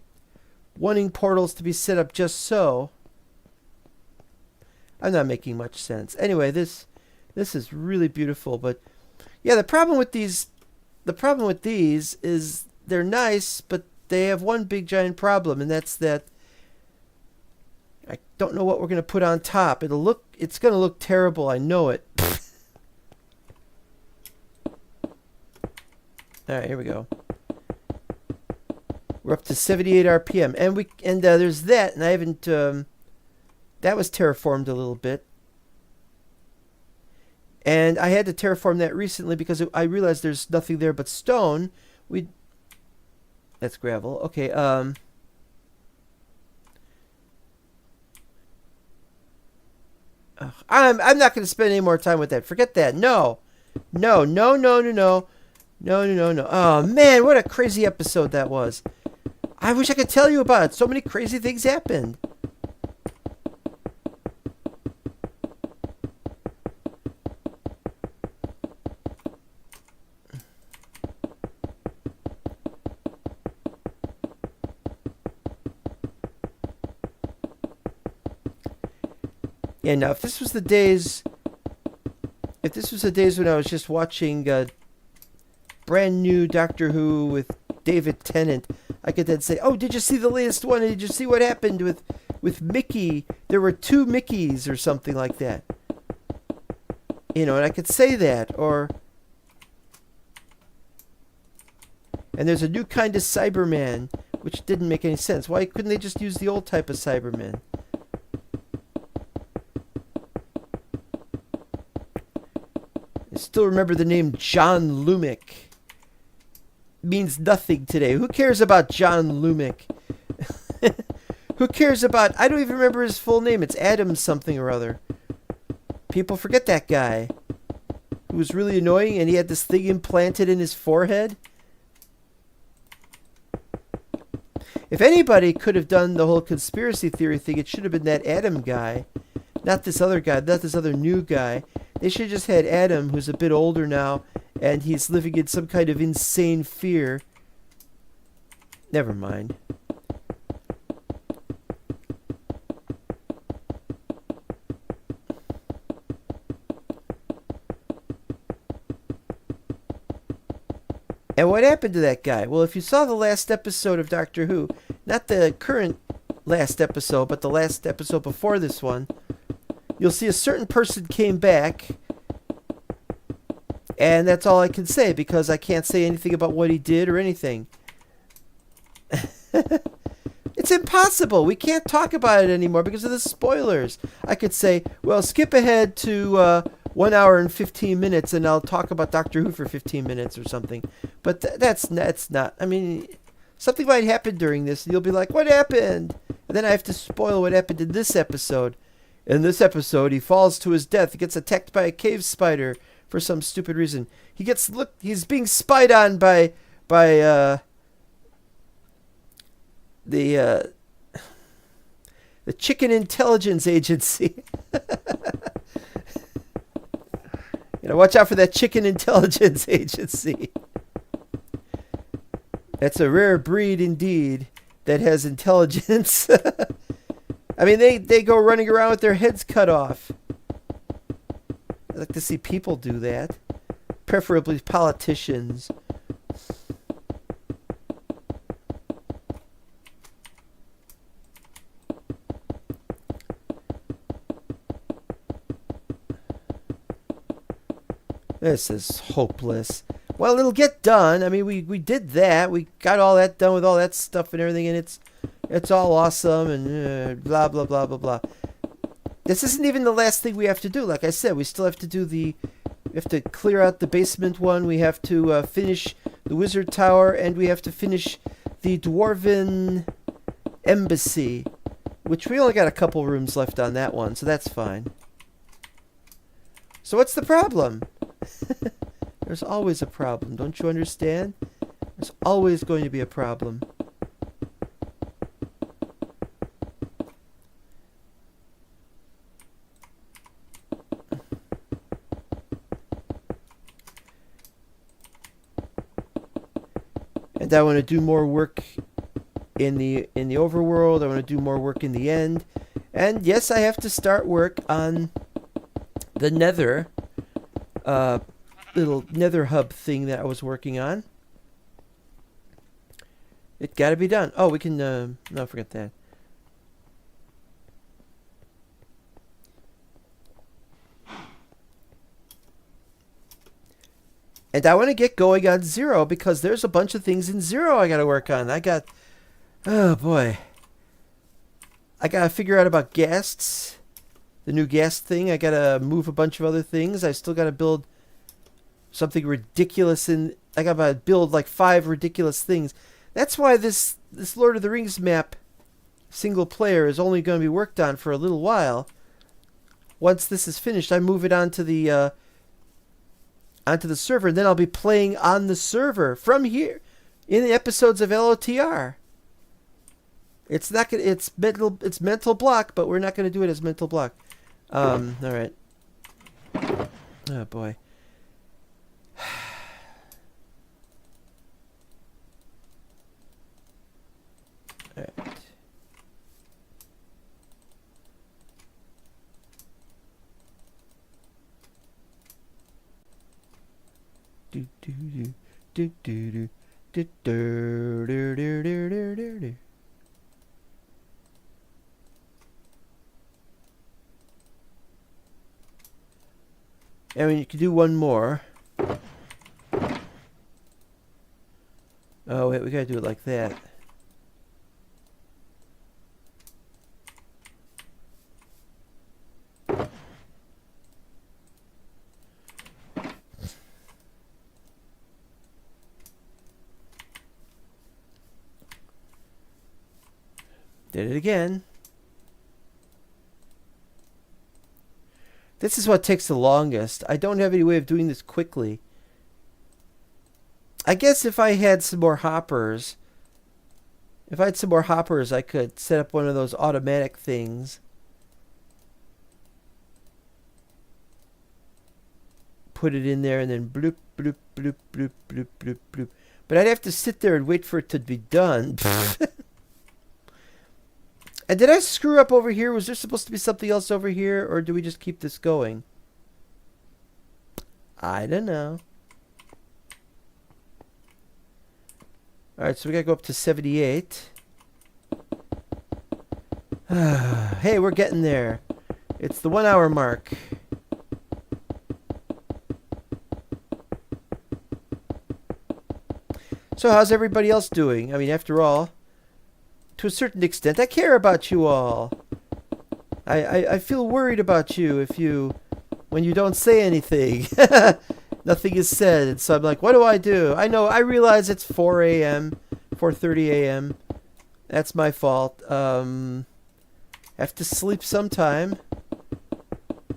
wanting portals to be set up just so. I'm not making much sense. Anyway, this is really beautiful, but yeah, the problem with these is they're nice, but they have one big giant problem, and that's that I don't know what we're going to put on top. It's going to look terrible, I know it. All right, here we go. We're up to 78 RPM, and there's that, and I haven't that was terraformed a little bit. And I had to terraform that recently because I realized there's nothing there but stone. That's gravel. Okay, I'm not going to spend any more time with that. Forget that. No. Oh, man, what a crazy episode that was. I wish I could tell you about it. So many crazy things happened. Yeah, now if this was the days when I was just watching brand new Doctor Who with David Tennant, I could then say, "Oh, did you see the latest one? Did you see what happened with Mickey? There were 2 Mickeys or something like that." You know, and I could say that, and there's a new kind of Cyberman, which didn't make any sense. Why couldn't they just use the old type of Cyberman? I still remember the name John Lumick. Means nothing today. Who cares about John Lumick? Who cares about... I don't even remember his full name. It's Adam something or other. People forget that guy. Who was really annoying, and he had this thing implanted in his forehead. If anybody could have done the whole conspiracy theory thing, it should have been that Adam guy. Not this other guy. Not this other new guy. They should have just had Adam, who's a bit older now, and he's living in some kind of insane fear. Never mind. And what happened to that guy? Well, if you saw the last episode of Doctor Who, not the current last episode, but the last episode before this one, you'll see a certain person came back. And that's all I can say, because I can't say anything about what he did or anything. It's impossible. We can't talk about it anymore because of the spoilers. I could say, well, skip ahead to 1 hour and 15 minutes, and I'll talk about Doctor Who for 15 minutes or something. But that's not. I mean, something might happen during this, and you'll be like, "What happened?" And then I have to spoil what happened in this episode. In this episode, he falls to his death. He gets attacked by a cave spider for some stupid reason. He's being spied on by the Chicken Intelligence Agency. Watch out for that Chicken Intelligence Agency. That's a rare breed indeed that has intelligence. I mean, they go running around with their heads cut off. I like to see people do that. Preferably politicians. This is hopeless. Well, it'll get done. I mean, we did that. We got all that done with all that stuff and everything, and it's all awesome and blah, blah, blah, blah, blah. This isn't even the last thing we have to do. Like I said, we still have to do we have to clear out the basement one. We have to finish the wizard tower, and we have to finish the dwarven embassy, which we only got a couple rooms left on that one, so that's fine. So what's the problem? There's always a problem, don't you understand? There's always going to be a problem. And I want to do more work in the overworld. I want to do more work in the end. And yes, I have to start work on the nether little nether hub thing that I was working on. It gotta be done. Oh, we can no, forget that. And I want to get going on 0 because there's a bunch of things in 0 I gotta work on. Oh boy, I gotta figure out about ghasts, the new ghast thing. I gotta move a bunch of other things. I still gotta build something ridiculous, I gotta build like 5 ridiculous things. That's why this Lord of the Rings map single player is only going to be worked on for a little while. Once this is finished, I move it onto the server, and then I'll be playing on the server from here in the episodes of LOTR. It's not gonna. It's mental block, but we're not gonna do it as mental block. All right. Oh boy. All right. Do do do do do do do do do do do do. I mean, you can do one more. Oh wait, we gotta do it like that. Did it again. This is what takes the longest. I don't have any way of doing this quickly. I guess if I had some more hoppers, I could set up one of those automatic things. Put it in there and then bloop, bloop, bloop, bloop, bloop, bloop, bloop. But I'd have to sit there and wait for it to be done. And did I screw up over here? Was there supposed to be something else over here? Or do we just keep this going? I don't know. Alright, so we gotta go up to 78. Hey, we're getting there. It's the 1 hour mark. So how's everybody else doing? I mean, after all, to a certain extent, I care about you all. I feel worried about you if you when you don't say anything. Nothing is said. And so I'm like, what do? I realize it's 4 a.m., 4:30 a.m. That's my fault. Have to sleep sometime.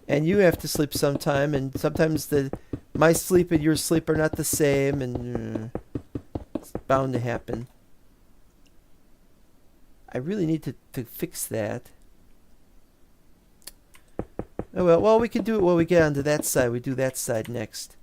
And you have to sleep sometime. And sometimes my sleep and your sleep are not the same. And it's bound to happen. I really need to fix that. Oh, well, we can do it when we get onto that side. We do that side next.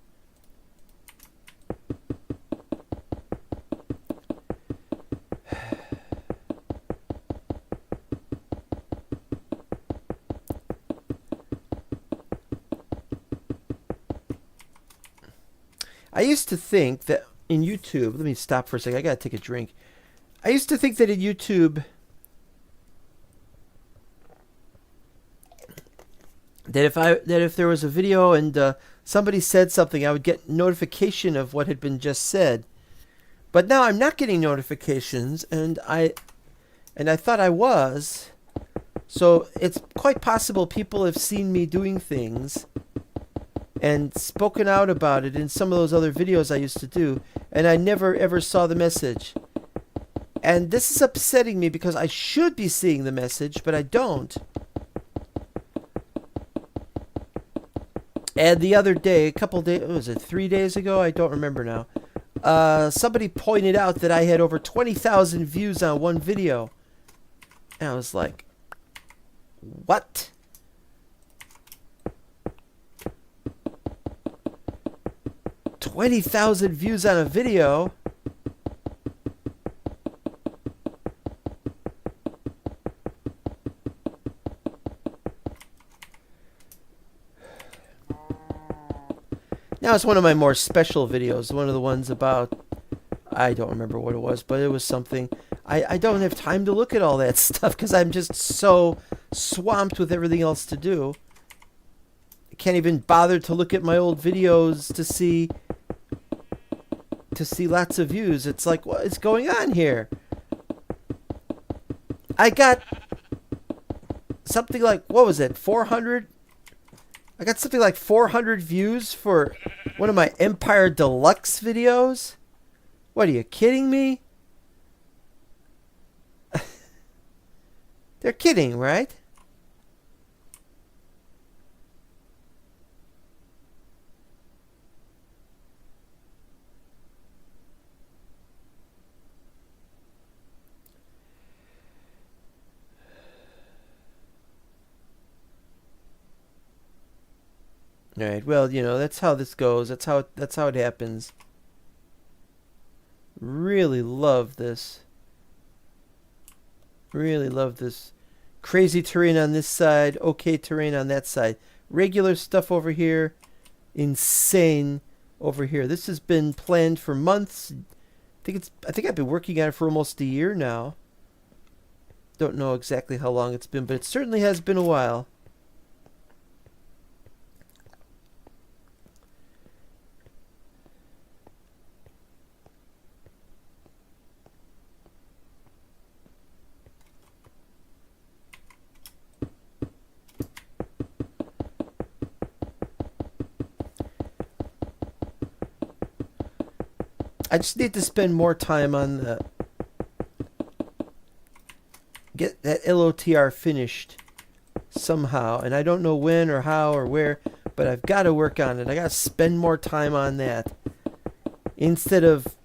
I used to think that in YouTube, let me stop for a second. I gotta take a drink. I used to think that in YouTube, that if there was a video and somebody said something, I would get notification of what had been just said. But now I'm not getting notifications, and I thought I was. So it's quite possible people have seen me doing things and spoken out about it in some of those other videos I used to do, and I never ever saw the message. And this is upsetting me because I should be seeing the message, but I don't. And the other day, a couple days, was it 3 days ago? I don't remember now. Somebody pointed out that I had over 20,000 views on one video. And I was like, what? $20,000 views on a video? Now it's one of my more special videos, one of the ones about, I don't remember what it was, but it was something. I don't have time to look at all that stuff because I'm just so swamped with everything else to do. I can't even bother to look at my old videos to see lots of views. It's like, what is going on here? I got something like, what was it, 400? I got something like 400 views for one of my Empire Deluxe videos. What, are you kidding me? They're kidding, right? All right. Well, that's how this goes. That's how it happens. Really love this. Really love this. Crazy terrain on this side, okay terrain on that side. Regular stuff over here, insane over here. This has been planned for months. I think I've been working on it for almost a year now. Don't know exactly how long it's been, but it certainly has been a while. I just need to spend more time on get that LOTR finished somehow, and I don't know when or how or where, but I've got to work on it. I got to spend more time on that instead of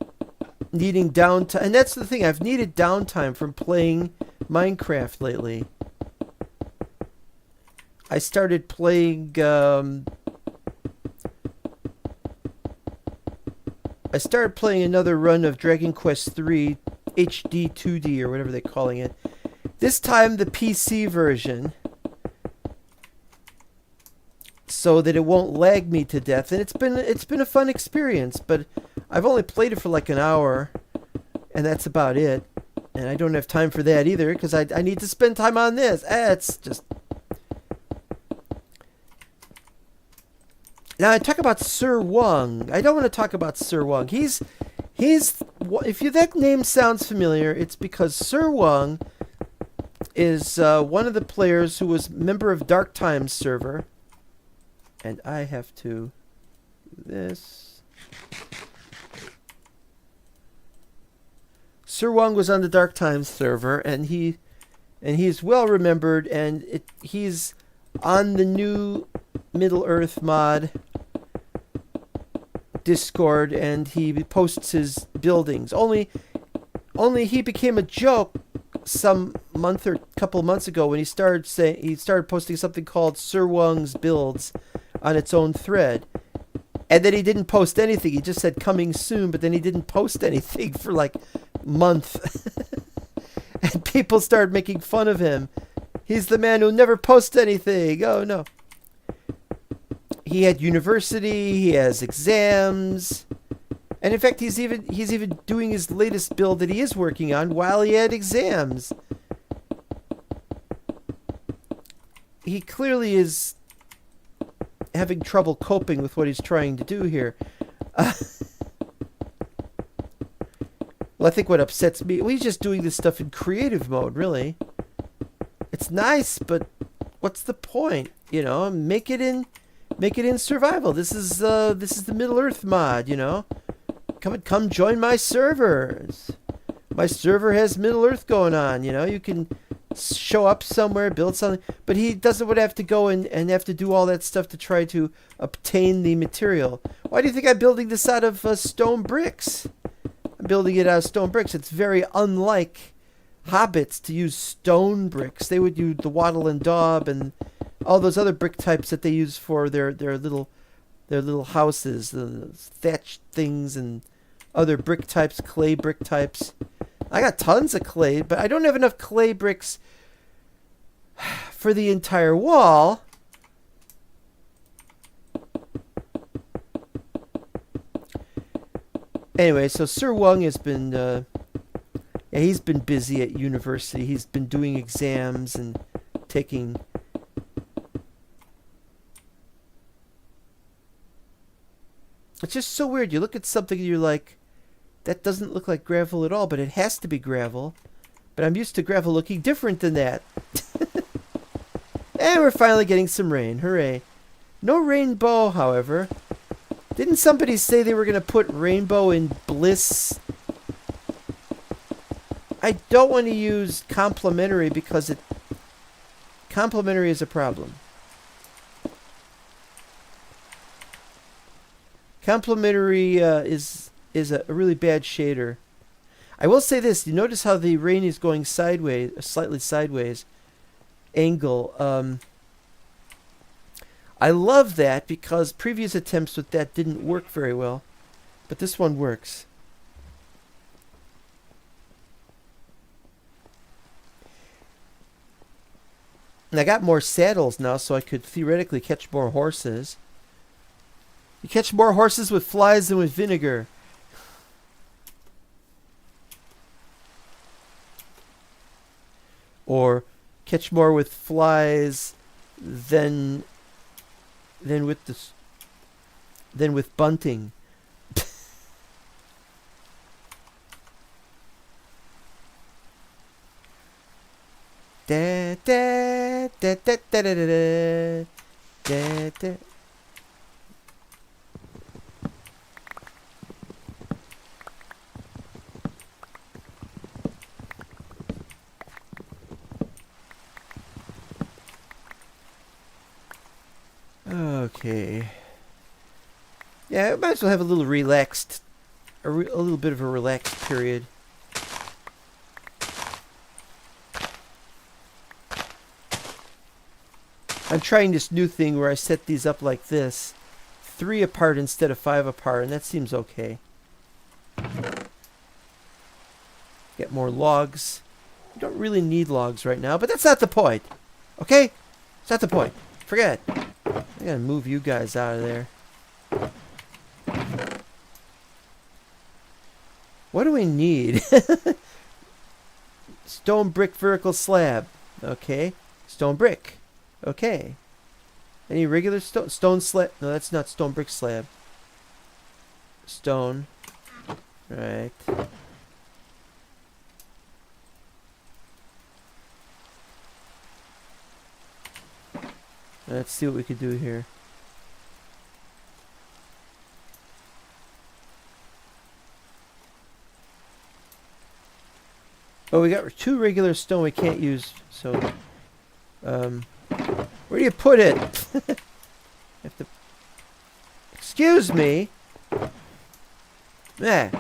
needing downtime. And that's the thing, I've needed downtime from playing Minecraft lately. I started playing another run of Dragon Quest III HD 2D or whatever they're calling it. This time the PC version, so that it won't lag me to death. And it's been a fun experience, but I've only played it for like an hour, and that's about it. And I don't have time for that either because I need to spend time on this. It's just. Now I talk about Sir Wong. I don't want to talk about Sir Wong. He's that name sounds familiar, it's because Sir Wong is one of the players who was member of Dark Times server. And I have to do this. Sir Wong was on the Dark Times server, and he's well remembered, and he's on the new Middle Earth mod Discord, and he posts his buildings. Only he became a joke some month or couple months ago when he started posting something called Sir Wong's Builds on its own thread. And then he didn't post anything. He just said coming soon, but then he didn't post anything for like a month. And people started making fun of him. He's the man who never posts anything. Oh no. He had university, he has exams. And in fact, he's even doing his latest build that he is working on while he had exams. He clearly is having trouble coping with what he's trying to do here. Well, I think what upsets me, well, he's just doing this stuff in creative mode, really. It's nice, but what's the point? You know, make it in survival. This is the Middle Earth mod, you know. Come join my server. My server has Middle Earth going on, you know. You can show up somewhere, build something, but he doesn't want to have to go and have to do all that stuff to try to obtain the material. Why do you think I'm building this out of stone bricks? I'm building it out of stone bricks. It's very unlike hobbits to use stone bricks. They would use the wattle and daub and all those other brick types that they use for their little houses, the thatched things and other brick types, clay brick types. I got tons of clay, but I don't have enough clay bricks for the entire wall. Anyway, so Sir Wong has been, he's been busy at university. He's been doing exams and taking... It's just so weird. You look at something and you're like, that doesn't look like gravel at all, but it has to be gravel. But I'm used to gravel looking different than that. And we're finally getting some rain. Hooray. No rainbow, however. Didn't somebody say they were going to put rainbow in bliss? I don't want to use complementary because complementary is a problem. Complementary is a really bad shader. I will say this. You notice how the rain is going sideways, slightly sideways angle. I love that because previous attempts with that didn't work very well. But this one works. And I got more saddles now, so I could theoretically catch more horses. You catch more horses with flies than with vinegar. Or catch more with flies than with bunting. Da da da da da da da da da. Okay. Yeah, I might as well have a little relaxed, a little bit of a relaxed period. I'm trying this new thing where I set these up like this. 3 apart instead of 5 apart, and that seems okay. Get more logs. You don't really need logs right now, but that's not the point. Okay? It's not the point. Forget it. I gotta move you guys out of there. What do we need? Stone brick vertical slab. Okay. Stone brick. Okay. Any regular stone slab? No, that's not stone brick slab. Stone. Right. Let's see what we could do here. Oh, we got 2 regular stone we can't use, so... where do you put it? Have to... Excuse me? Eh.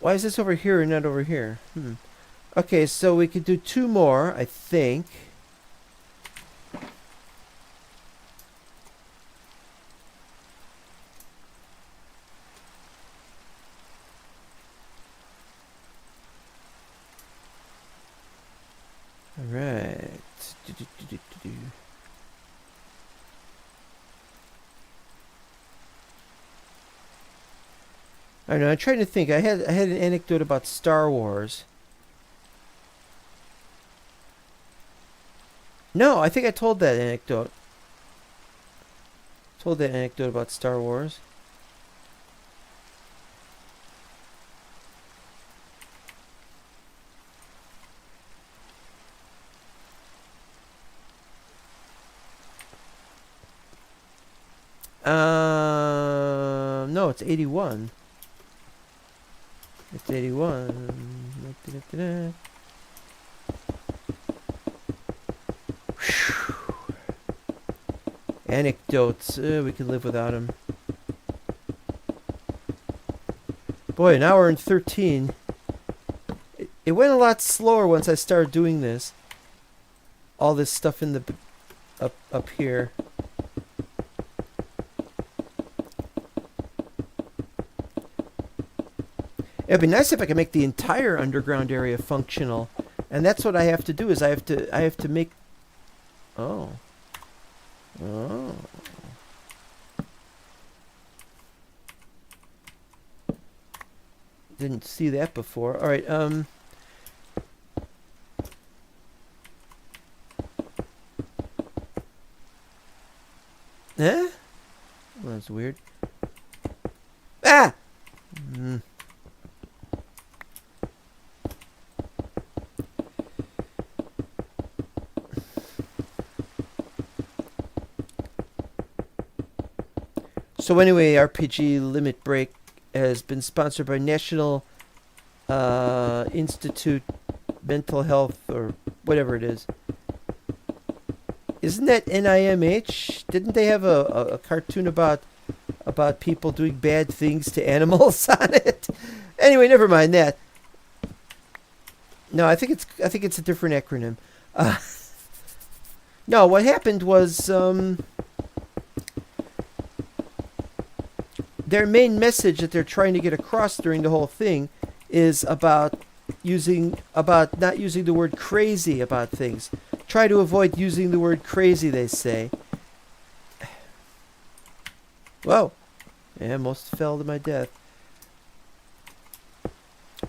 Why is this over here and not over here? Okay, so we could do 2 more, I think. All right. I know. I'm trying to think. I had an anecdote about Star Wars. No, I think I told that anecdote. Told that anecdote about Star Wars. No, it's 81. It's 81. Anecdotes. We can live without them. Boy, an hour and 13. It went a lot slower once I started doing this. All this stuff in the up here. It'd be nice if I could make the entire underground area functional, and that's what I have to do. Is I have to make. Oh. Didn't see that before. All right. Well, that's weird. Ah. So anyway, RPG Limit Break has been sponsored by National Institute Mental Health or whatever it is. Isn't that NIMH? Didn't they have a cartoon about people doing bad things to animals on it? Anyway, never mind that. No, I think it's a different acronym. No, what happened was their main message that they're trying to get across during the whole thing is about not using the word crazy about things. Try to avoid using the word crazy, they say. Whoa. Yeah, almost fell to my death.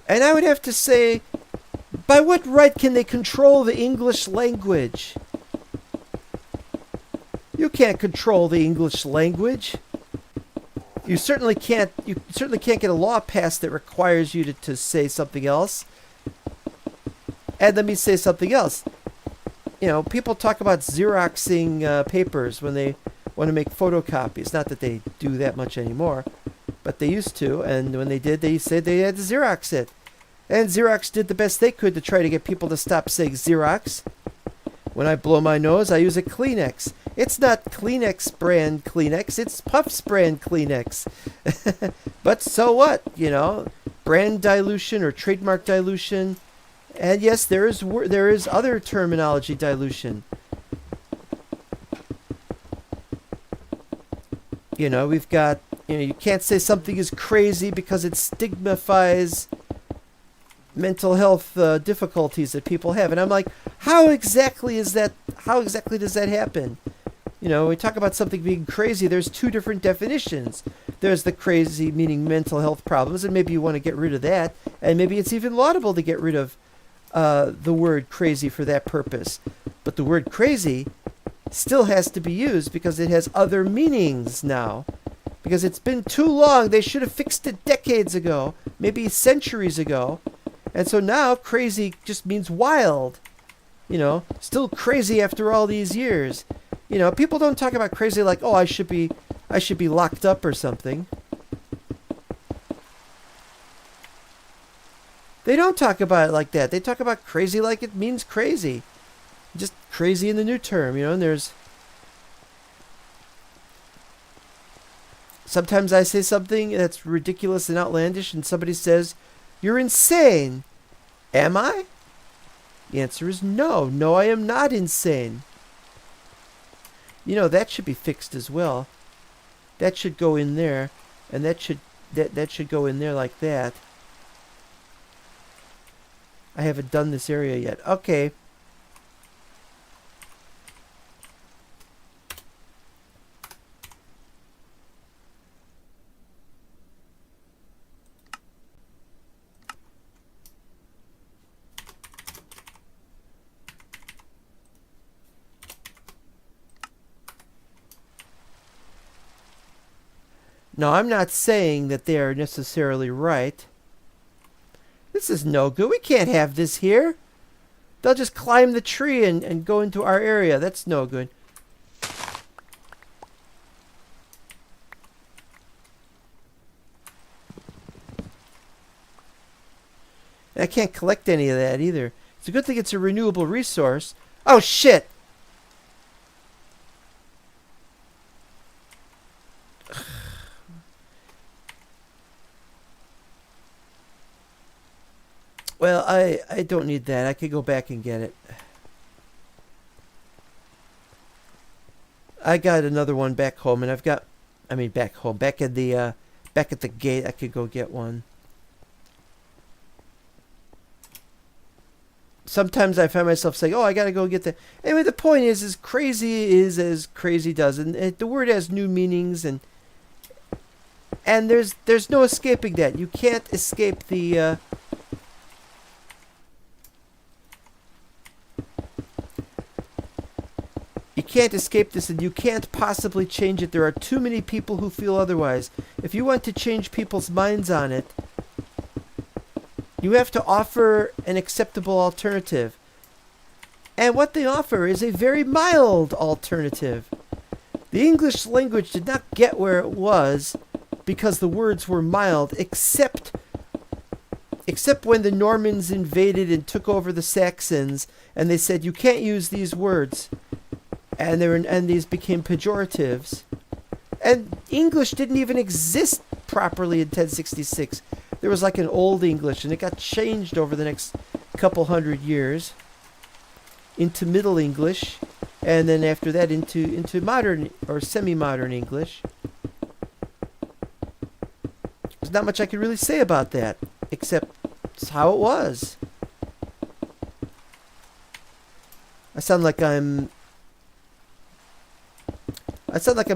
And I would have to say, by what right can they control the English language? You can't control the English language. You certainly can't get a law passed that requires you to say something else. And let me say something else. You know, people talk about Xeroxing papers when they want to make photocopies. Not that they do that much anymore, but they used to. And when they did, they said they had to Xerox it. And Xerox did the best they could to try to get people to stop saying Xerox. When I blow my nose, I use a Kleenex. It's not Kleenex brand Kleenex, it's Puffs brand Kleenex. But so what, you know? Brand dilution or trademark dilution. And yes, there is other terminology dilution. You know, we've got, you can't say something is crazy because it stigmatizes mental health difficulties that people have. And I'm like, how exactly does that happen? You know, we talk about something being crazy, there's 2 different definitions. There's the crazy meaning mental health problems, and maybe you want to get rid of that, and maybe it's even laudable to get rid of the word crazy for that purpose. But the word crazy still has to be used because it has other meanings now Because it's been too long. They should have fixed it decades ago, maybe centuries ago. And so now crazy just means wild. You know, still crazy after all these years. You know, people don't talk about crazy like, oh, I should be locked up or something. They don't talk about it like that. They talk about crazy like it means crazy. Just crazy in the new term, you know, and there's... Sometimes I say something that's ridiculous and outlandish, and somebody says, "You're insane." Am I? The answer is no. No, I am not insane. You know, that should be fixed as well. That should go in there, and that should go in there like that. I haven't done this area yet. Okay. No, I'm not saying that they are necessarily right. This is no good. We can't have this here. They'll just climb the tree and go into our area. That's no good. And I can't collect any of that either. It's a good thing it's a renewable resource. Oh, shit! Well, I don't need that. I could go back and get it. I got another one back home, and back home, back at the gate. I could go get one. Sometimes I find myself saying, "Oh, I gotta go get that." Anyway, the point is crazy is as crazy does, and the word has new meanings, and there's no escaping that. You can't escape the. You can't escape this, and you can't possibly change it. There are too many people who feel otherwise. If you want to change people's minds on it, you have to offer an acceptable alternative. And what they offer is a very mild alternative. The English language did not get where it was because the words were mild, except when the Normans invaded and took over the Saxons, and they said, you can't use these words. And these became pejoratives. And English didn't even exist properly in 1066. There was like an old English, and it got changed over the next couple hundred years into Middle English, and then after that into modern or semi-modern English. There's not much I can really say about that, except it's how it was. I sound like I'm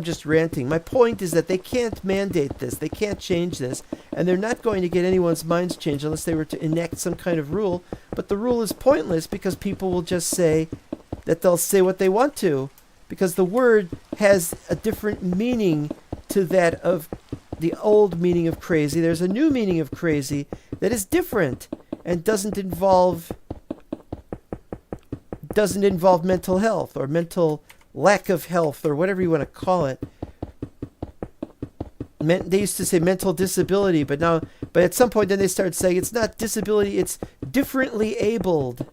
just ranting. My point is that they can't mandate this. They can't change this. And they're not going to get anyone's minds changed unless they were to enact some kind of rule. But the rule is pointless because people will just say that they'll say what they want to. Because the word has a different meaning to that of the old meaning of crazy. There's a new meaning of crazy that is different and doesn't involve mental health or mental lack of health or whatever you want to call it. They used to say mental disability, but at some point then they started saying it's not disability, it's differently abled.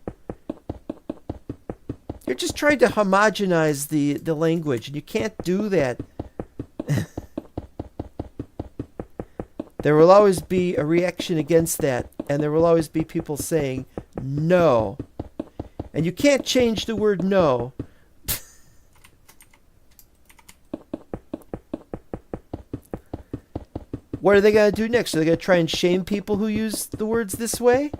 You're just trying to homogenize the language, and you can't do that. There will always be a reaction against that, and there will always be people saying no. And you can't change the word no. What are they going to do next? Are they going to try and shame people who use the words this way?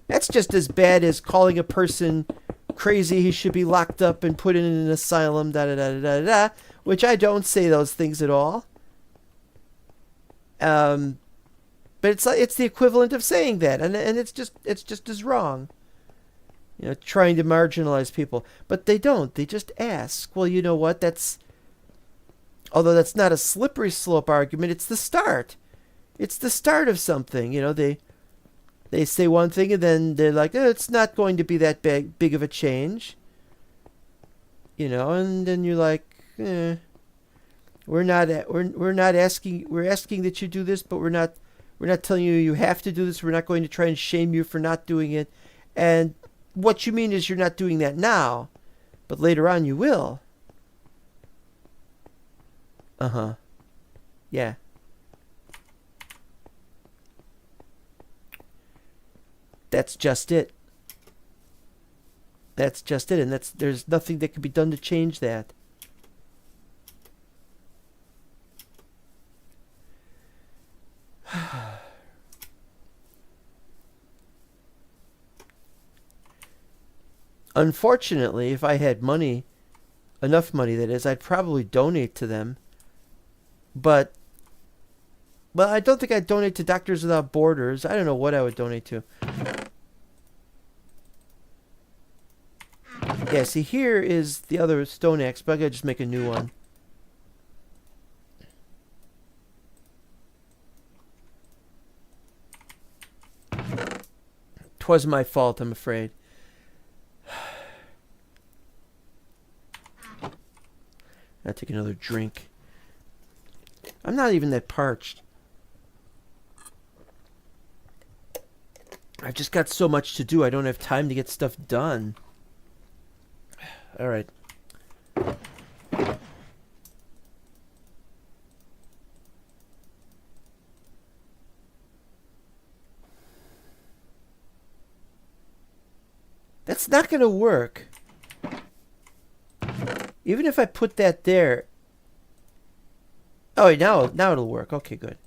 That's just as bad as calling a person crazy, he should be locked up and put in an asylum, da-da-da-da-da-da, which I don't say those things at all. But it's the equivalent of saying that, and it's just as wrong. You know, trying to marginalize people. But they don't. They just ask. Well, you know what? Although that's not a slippery slope argument, it's the start. It's the start of something. You know, they say one thing and then they're like, it's not going to be that big of a change. You know, and then you're like, we're asking that you do this, but we're not telling you have to do this. We're not going to try and shame you for not doing it. And what you mean is you're not doing that now, but later on you will. Uh-huh. Yeah. That's just it. That's just it, and there's nothing that can be done to change that. Unfortunately, if I had money, enough money that is, I'd probably donate to them. But I don't think I'd donate to Doctors Without Borders. I don't know what I would donate to. Yeah, see, here is the other stone axe, but I gotta just make a new one. Twas my fault, I'm afraid. I'll take another drink. I'm not even that parched. I've just got so much to do, I don't have time to get stuff done. All right. That's not going to work. Even if I put that there. Oh, now it'll work. Okay, good.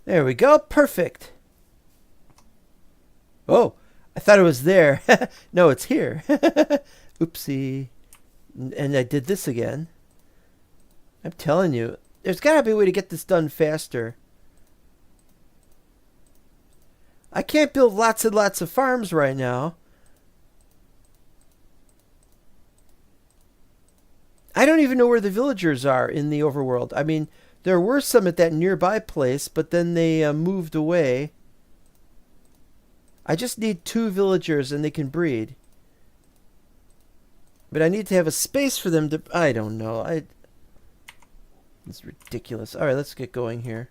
There we go. Perfect. Oh, I thought it was there. No, it's here. Oopsie. And I did this again. I'm telling you, there's got to be a way to get this done faster. I can't build lots and lots of farms right now. I don't even know where the villagers are in the overworld. I mean, there were some at that nearby place, but then they moved away. I just need 2 villagers and they can breed. But I need to have a space for them to... I don't know. It's ridiculous. Alright, let's get going here.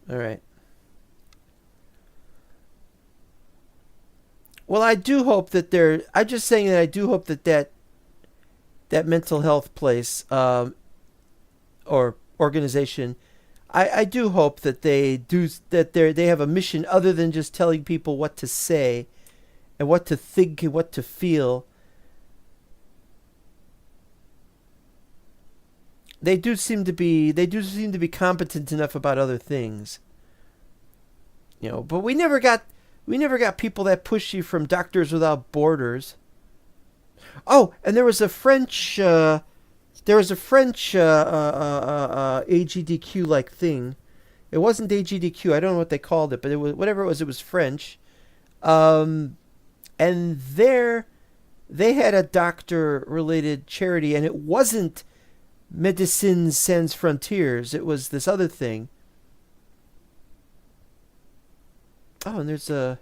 Alright. Well, I do hope that they're... I'm just saying that I do hope that mental health place or organization, I do hope that they have a mission other than just telling people what to say and what to think and what to feel. They do seem to be competent enough about other things. You know, but we never got people that pushy from Doctors Without Borders. Oh, and there was a French AGDQ like thing. It wasn't AGDQ. I don't know what they called it, but it was whatever it was. It was French. And there, they had a doctor-related charity, and it wasn't Médecins Sans Frontières. It was this other thing. Oh, and there's a...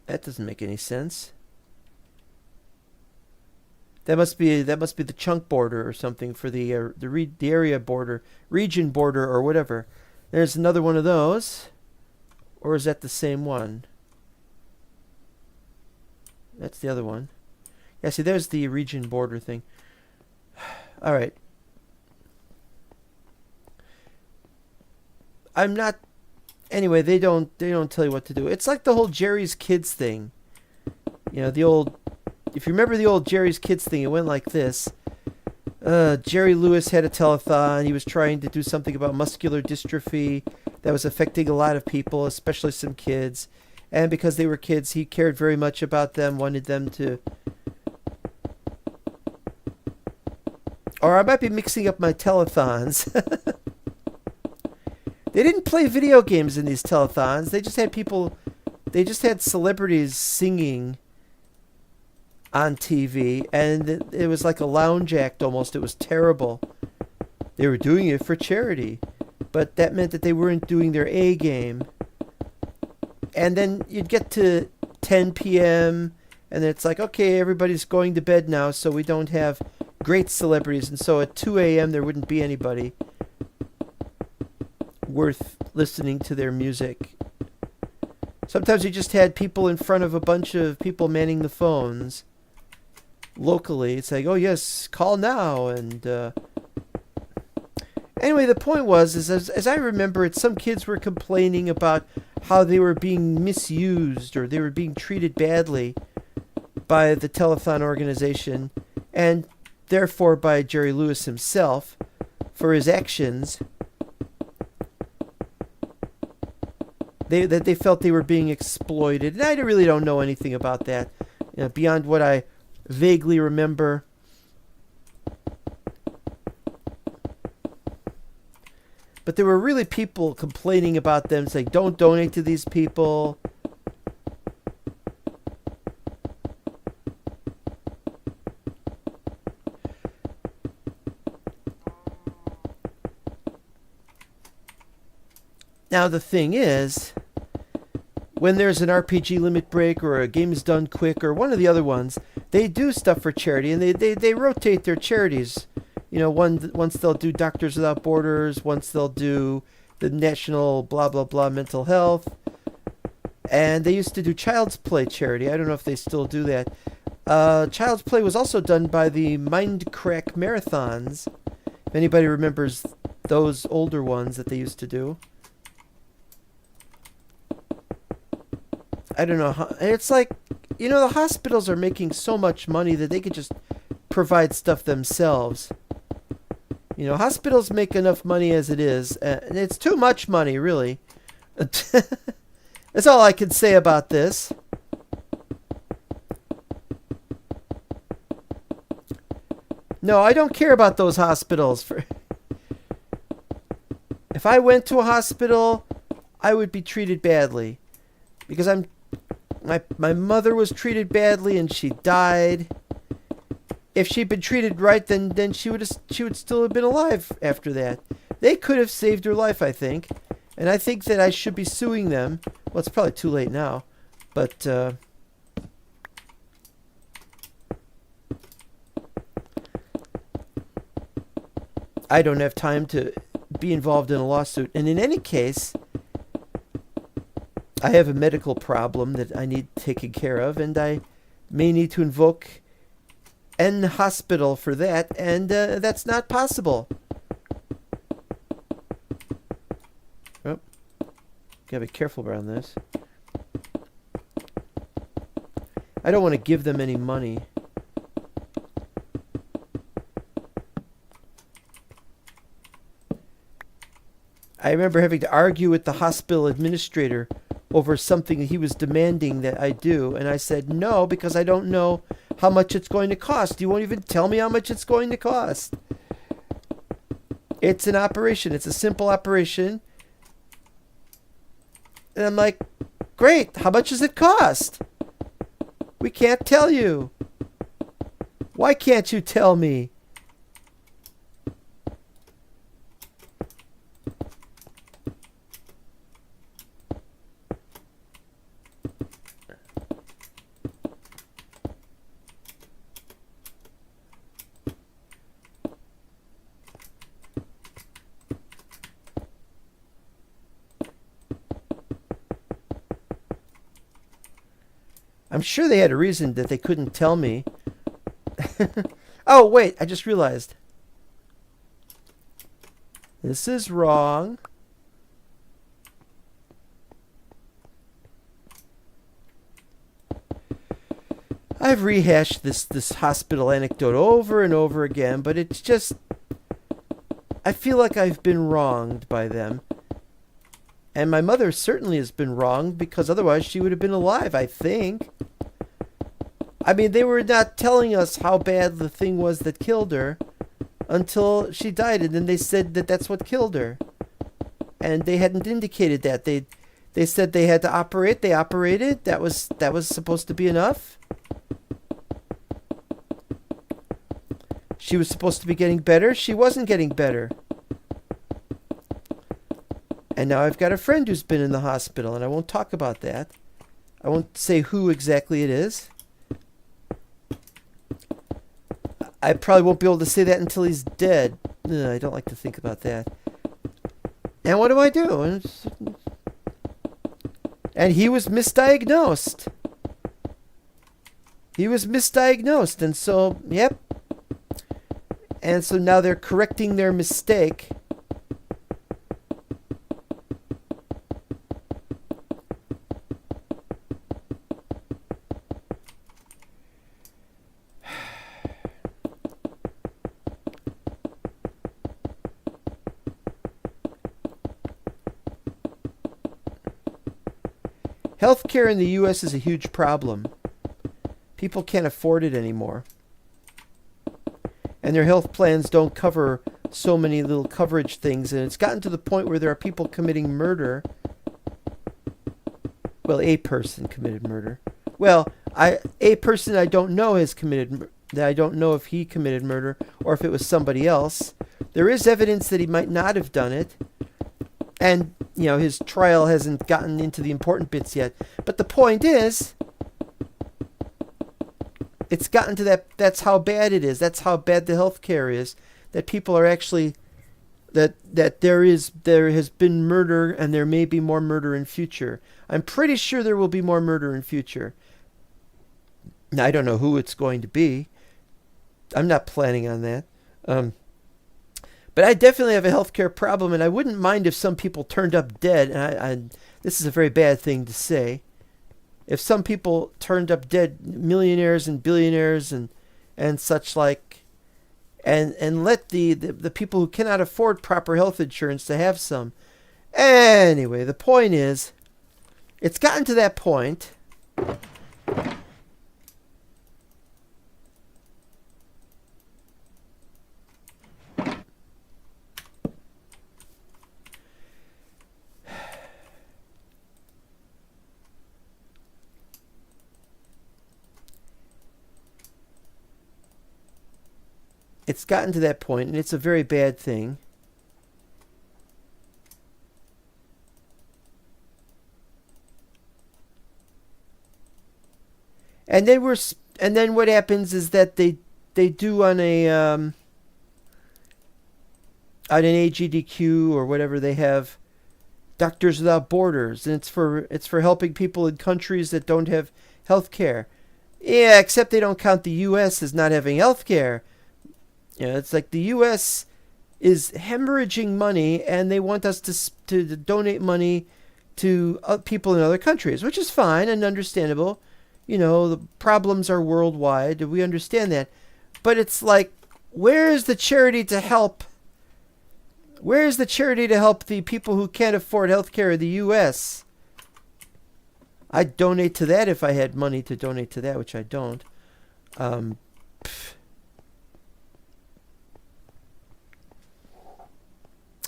That doesn't make any sense. That must be the chunk border or something for the area border, region border or whatever. There's another one of those, or is that the same one? That's the other one. Yeah, see, there's the region border thing. All right. I'm not. Anyway, they don't tell you what to do. It's like the whole Jerry's Kids thing. You know, the old... If you remember the old Jerry's Kids thing, it went like this. Jerry Lewis had a telethon. He was trying to do something about muscular dystrophy. that was affecting a lot of people, especially some kids. And because they were kids, he cared very much about them, wanted them to... Or I might be mixing up my telethons. They didn't play video games in these telethons. They just had people... They just had celebrities singing on TV. And it was like a lounge act almost. It was terrible. They were doing it for charity. But that meant that they weren't doing their A game. And then you'd get to 10 p.m. and it's like, okay, everybody's going to bed now, so we don't have great celebrities. And so at 2 a.m. there wouldn't be anybody worth listening to their music. Sometimes you just had people in front of a bunch of people manning the phones locally. It's like, oh, yes, call now. And anyway, the point was, is as I remember it, some kids were complaining about how they were being misused or they were being treated badly by the telethon organization and therefore by Jerry Lewis himself for his actions. They felt they were being exploited. And I really don't know anything about that, beyond what I vaguely remember. But there were really people complaining about them, saying, don't donate to these people. Now the thing is, when there's an RPG limit break or a game is done quick or one of the other ones, they do stuff for charity, and they rotate their charities. Once they'll do Doctors Without Borders, once they'll do the National blah blah blah mental health, and they used to do Child's Play charity. I don't know if they still do that. Child's Play was also done by the Mindcrack marathons. If anybody remembers those older ones that they used to do. I don't know how. It's like, the hospitals are making so much money that they could just provide stuff themselves. Hospitals make enough money as it is, and it's too much money, really. That's all I can say about this. No, I don't care about those hospitals. If I went to a hospital, I would be treated badly. Because my mother was treated badly and she died. If she'd been treated right, then she would still have been alive after that. They could have saved her life, I think. And I think that I should be suing them. Well, it's probably too late now. But I don't have time to be involved in a lawsuit. And in any case, I have a medical problem that I need taken care of, and I may need to invoke an hospital for that, and that's not possible. Oh, gotta be careful around this. I don't want to give them any money. I remember having to argue with the hospital administrator over something that he was demanding that I do. And I said, no, because I don't know how much it's going to cost. You won't even tell me how much it's going to cost. It's an operation. It's a simple operation. And I'm like, great. How much does it cost? We can't tell you. Why can't you tell me? I'm sure they had a reason that they couldn't tell me. Oh, wait, I just realized. This is wrong. I've rehashed this hospital anecdote over and over again, but it's just... I feel like I've been wronged by them. And my mother certainly has been wrong, because otherwise she would have been alive, I think. I mean, they were not telling us how bad the thing was that killed her until she died, and then they said that that's what killed her. And they hadn't indicated that. They said they had to operate. They operated. That was supposed to be enough. She was supposed to be getting better. She wasn't getting better. And now I've got a friend who's been in the hospital, and I won't talk about that. I won't say who exactly it is. I probably won't be able to say that until he's dead. I don't like to think about that. And what do I do? And he was misdiagnosed. He was misdiagnosed. And so, yep. And so now they're correcting their mistake. Healthcare in the U.S. is a huge problem. People can't afford it anymore. And their health plans don't cover so many little coverage things. And it's gotten to the point where there are people committing murder. Well, a person committed murder. Well, a person I don't know has committed. I don't know if he committed murder or if it was somebody else. There is evidence that he might not have done it. And, you know, his trial hasn't gotten into the important bits yet. But the point is, it's gotten to that's how bad it is. That's how bad the healthcare is. That people are actually, that there has been murder, and there may be more murder in future. I'm pretty sure there will be more murder in future. Now, I don't know who it's going to be. I'm not planning on that. But I definitely have a healthcare problem, and I wouldn't mind if some people turned up dead. And this is a very bad thing to say. If some people turned up dead, millionaires and billionaires and such like, and let the people who cannot afford proper health insurance to have some. Anyway, the point is, it's gotten to that point. It's gotten to that point, and it's a very bad thing. And then what happens is that they do on an AGDQ or whatever, they have Doctors Without Borders, and it's for helping people in countries that don't have health care. Yeah, except they don't count the U.S. as not having health care. You know, it's like the U.S. is hemorrhaging money, and they want us to donate money to people in other countries, which is fine and understandable. You know, the problems are worldwide. We understand that. But it's like, where is the charity to help? Where is the charity to help the people who can't afford health care in the U.S.? I'd donate to that if I had money to donate to that, which I don't.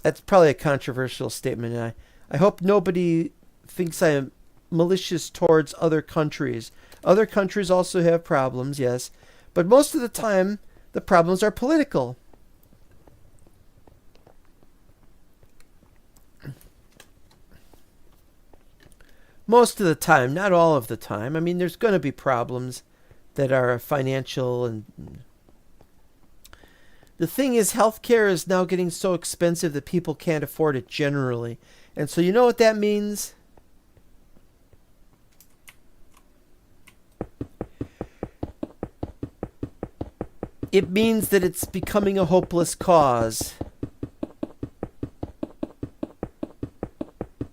That's probably a controversial statement, and I hope nobody thinks I am malicious towards other countries. Other countries also have problems, yes, but most of the time, the problems are political. Most of the time, not all of the time. I mean, there's going to be problems that are financial, and the thing is, healthcare is now getting so expensive that people can't afford it generally. And so you know what that means? It means that it's becoming a hopeless cause.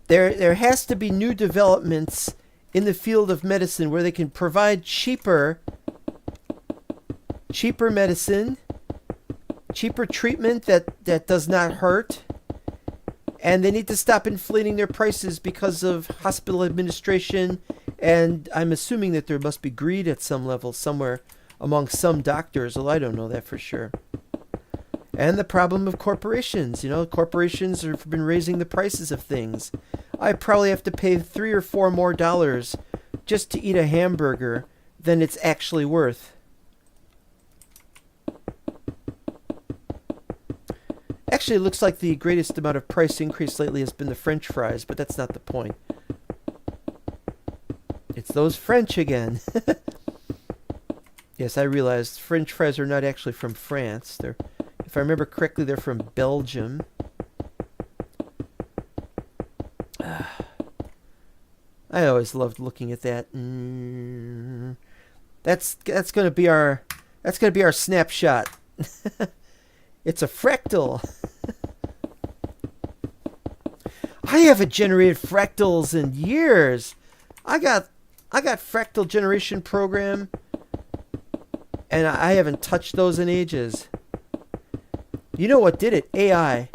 There has to be new developments in the field of medicine where they can provide cheaper medicine, cheaper treatment that does not hurt, And they need to stop inflating their prices because of hospital administration. And I'm assuming that there must be greed at some level somewhere among some doctors, although I don't know that for sure. And the problem of corporations. You know, corporations have been raising the prices of things. I probably have to pay $3 or $4 more just to eat a hamburger than it's actually worth. Actually, it looks like the greatest amount of price increase lately has been the French fries, but that's not the point. It's those French again. Yes, I realized French fries are not actually from France. They're, if I remember correctly, they're from Belgium. I always loved looking at that. That's gonna be our snapshot. It's a fractal. I haven't generated fractals in years. I got fractal generation program, and I haven't touched those in ages. You know what did it? AI.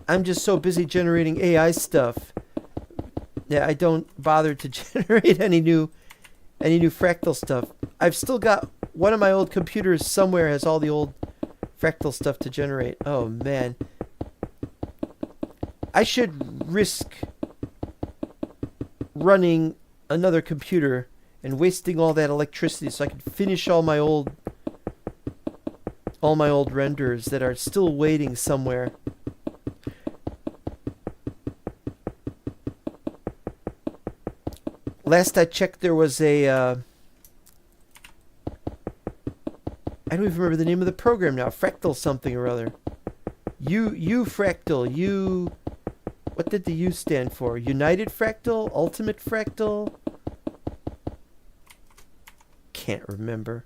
I'm just so busy generating AI stuff. Yeah, I don't bother to generate any new fractal stuff. I've still got one of my old computers somewhere has all the old fractal stuff to generate. Oh man. I should risk running another computer and wasting all that electricity so I can finish all my old renders that are still waiting somewhere. Last I checked, there was a I don't even remember the name of the program now. Fractal something or other. Fractal. What did the U stand for? United Fractal? Ultimate Fractal? Can't remember.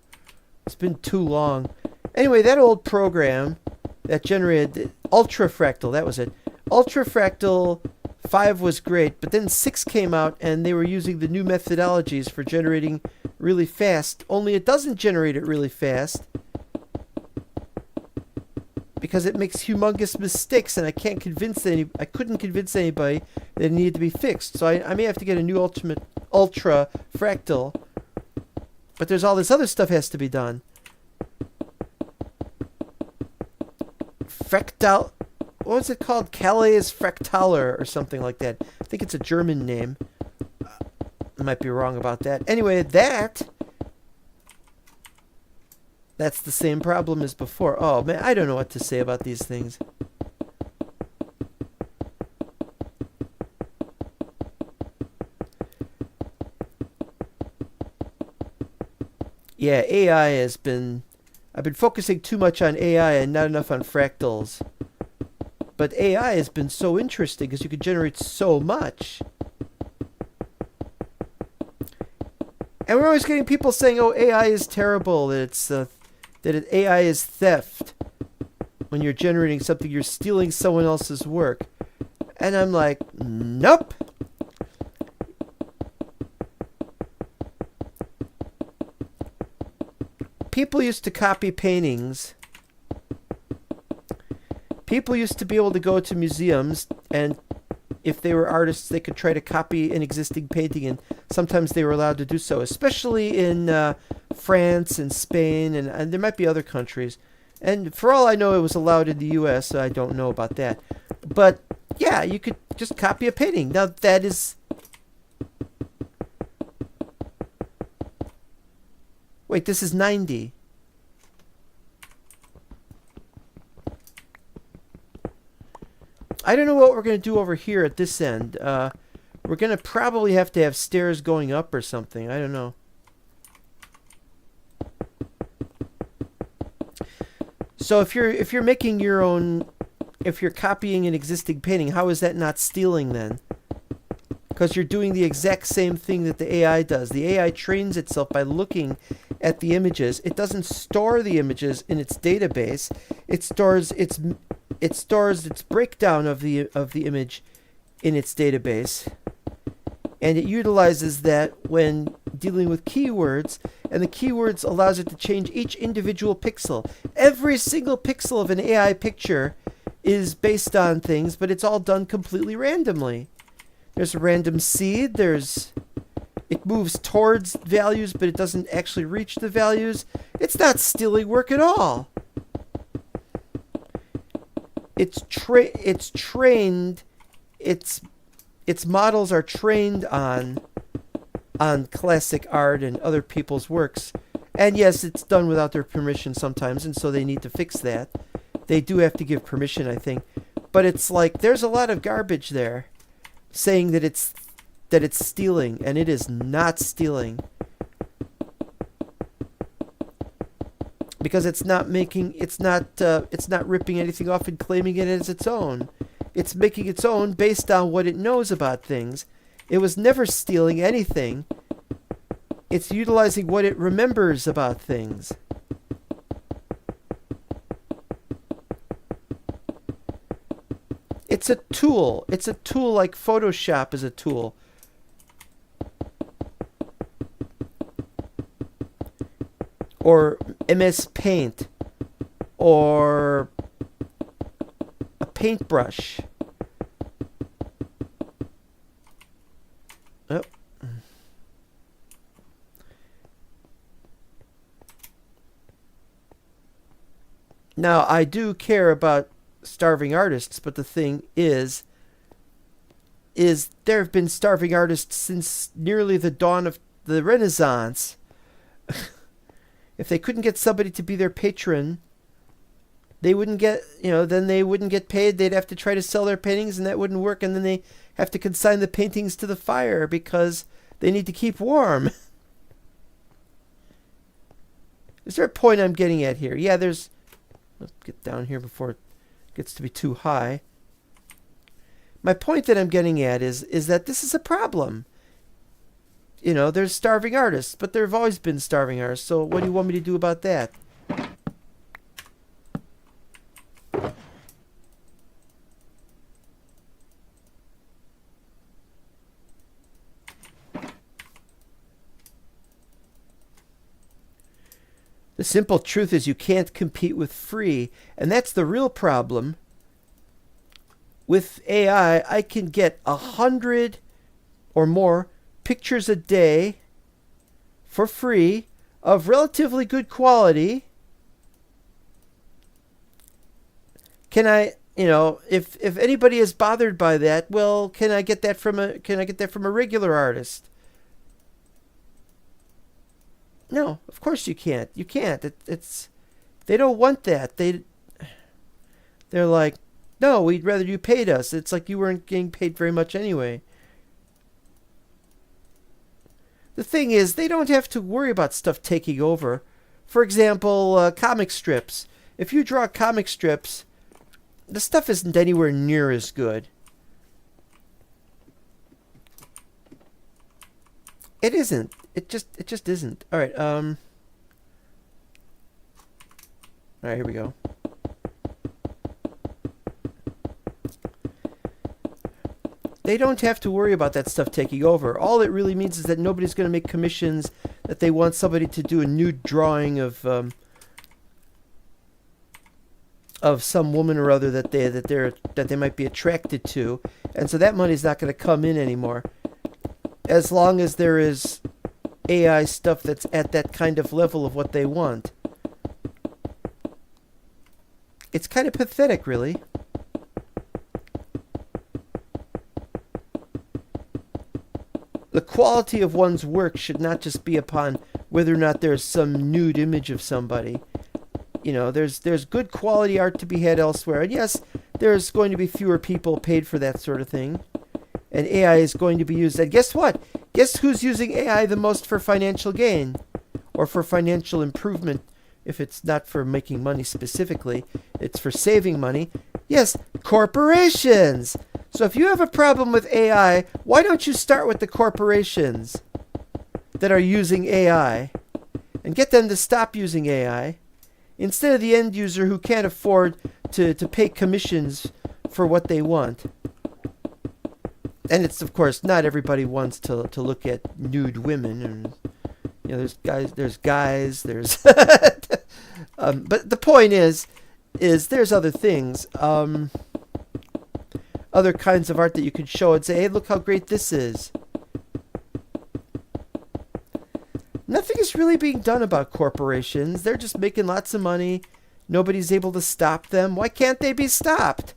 It's been too long. Anyway, that old program that generated Ultra Fractal, that was it. Ultra Fractal 5 was great, but then 6 came out and they were using the new methodologies for generating really fast, only it doesn't generate it really fast because it makes humongous mistakes, and I couldn't convince anybody that it needed to be fixed. So I may have to get a new Ultra Fractal, but there's all this other stuff has to be done. Fractal, what was it called? Calais Fractaler or something like that. I think it's a German name. I might be wrong about that. Anyway, that's the same problem as before. Oh man, I don't know what to say about these things. Yeah, I've been focusing too much on AI and not enough on fractals. But AI has been so interesting because you can generate so much. And we're always getting people saying, "Oh, AI is terrible. AI is theft. When you're generating something, you're stealing someone else's work." And I'm like, nope. People used to copy paintings. People used to be able to go to museums, and if they were artists, they could try to copy an existing painting, and sometimes they were allowed to do so, especially in France and Spain, and there might be other countries. And for all I know, it was allowed in the U.S., so I don't know about that. But, yeah, you could just copy a painting. Now, that is... Wait, this is 90. I don't know what we're going to do over here at this end. We're going to probably have to have stairs going up or something. I don't know. So if you're making your own, if you're copying an existing painting, how is that not stealing then? Because you're doing the exact same thing that the AI does. The AI trains itself by looking at the images. It doesn't store the images in its database. It stores its breakdown of the image in its database, and it utilizes that when dealing with keywords, and the keywords allows it to change each individual pixel. Every single pixel of an AI picture is based on things, but it's all done completely randomly. There's a random seed. It moves towards values, but it doesn't actually reach the values. It's not stealing work at all. It's trained. Its models are trained on classic art and other people's works. And yes, it's done without their permission sometimes, and so they need to fix that. They do have to give permission, I think. But it's like there's a lot of garbage there saying that it's stealing, and it is not stealing. Because it's not ripping anything off and claiming it as its own. It's making its own based on what it knows about things. It was never stealing anything. It's utilizing what it remembers about things. It's a tool. It's a tool like Photoshop is a tool. Or MS Paint. Or a paintbrush. Oh. Now, I do care about starving artists, but the thing is there have been starving artists since nearly the dawn of the Renaissance. If they couldn't get somebody to be their patron, they wouldn't get, then they wouldn't get paid. They'd have to try to sell their paintings, and that wouldn't work. And then they have to consign the paintings to the fire because they need to keep warm. Is there a point I'm getting at here? Yeah, there's... Let's get down here before it gets to be too high. My point that I'm getting at is that this is a problem. There's starving artists, but there have always been starving artists. So what do you want me to do about that? The simple truth is you can't compete with free, and that's the real problem. With AI, I can get 100 or more pictures a day for free of relatively good quality. Can I, if anybody is bothered by that, well, can I get that from a regular artist? No, of course you can't. You can't. It's they don't want that. They're like, no, we'd rather you paid us. It's like you weren't getting paid very much anyway. The thing is, they don't have to worry about stuff taking over. For example, comic strips. If you draw comic strips, the stuff isn't anywhere near as good. It isn't. It just isn't. All right. All right. Here we go. They don't have to worry about that stuff taking over. All it really means is that nobody's going to make commissions that they want somebody to do a nude drawing of some woman or other that they might be attracted to, and so that money's not going to come in anymore. As long as there is AI stuff that's at that kind of level of what they want. It's kind of pathetic, really. The quality of one's work should not just be upon whether or not there's some nude image of somebody. There's good quality art to be had elsewhere. And yes, there's going to be fewer people paid for that sort of thing. And AI is going to be used. And guess what? Guess who's using AI the most for financial gain? Or for financial improvement, if it's not for making money specifically. It's for saving money. Yes, corporations! So if you have a problem with AI, why don't you start with the corporations that are using AI and get them to stop using AI instead of the end user who can't afford to pay commissions for what they want. And it's, of course, not everybody wants to look at nude women. And, there's guys. But the point is, is there's other things, other kinds of art that you can show and say, hey, look how great this is. Nothing is really being done about corporations. They're just making lots of money. Nobody's able to stop them. Why can't they be stopped?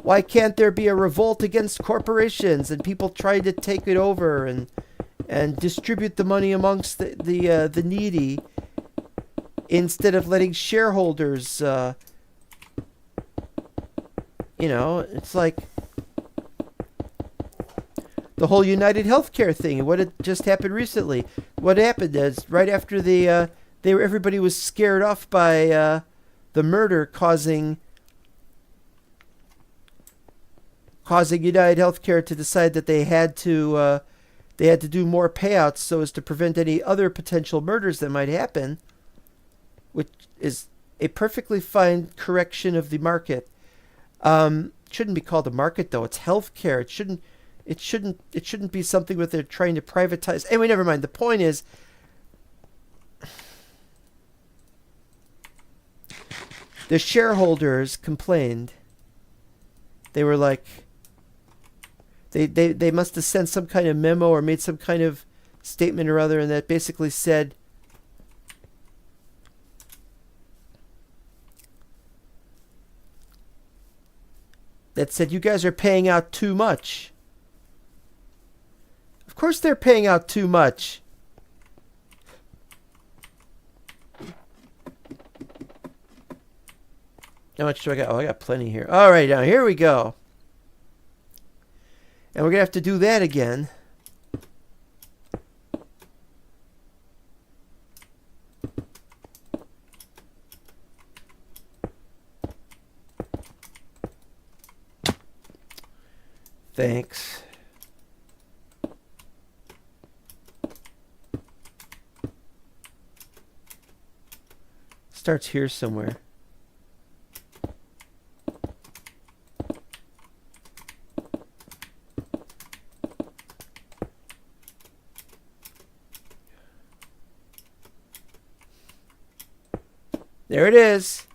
Why can't there be a revolt against corporations and people try to take it over and distribute the money amongst the needy instead of letting shareholders, it's like the whole United Healthcare thing. What had just happened recently? What happened is right after everybody was scared off by the murder causing United Healthcare to decide that they had to do more payouts so as to prevent any other potential murders that might happen, which is a perfectly fine correction of the market. Shouldn't be called a market though. It's healthcare. It shouldn't be something that they're trying to privatize. Anyway, never mind. The point is, the shareholders complained. They were like, they must have sent some kind of memo or made some kind of statement or other, and that basically said, you guys are paying out too much. Of course they're paying out too much. How much do I got? Oh, I got plenty here. All right, now here we go. And we're going to have to do that again. Thanks. Starts here somewhere. There it is.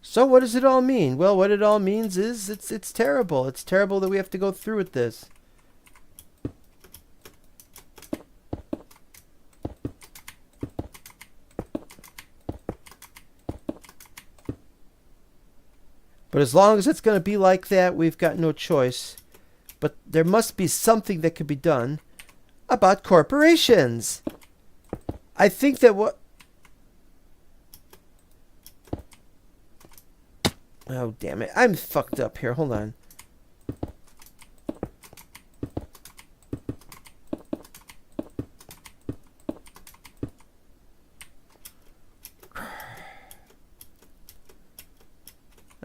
So what does it all mean? Well, what it all means is it's terrible. It's terrible that we have to go through with this. But as long as it's going to be like that, we've got no choice. But there must be something that can be done about corporations. I think that what... Oh, damn it. I'm fucked up here. Hold on.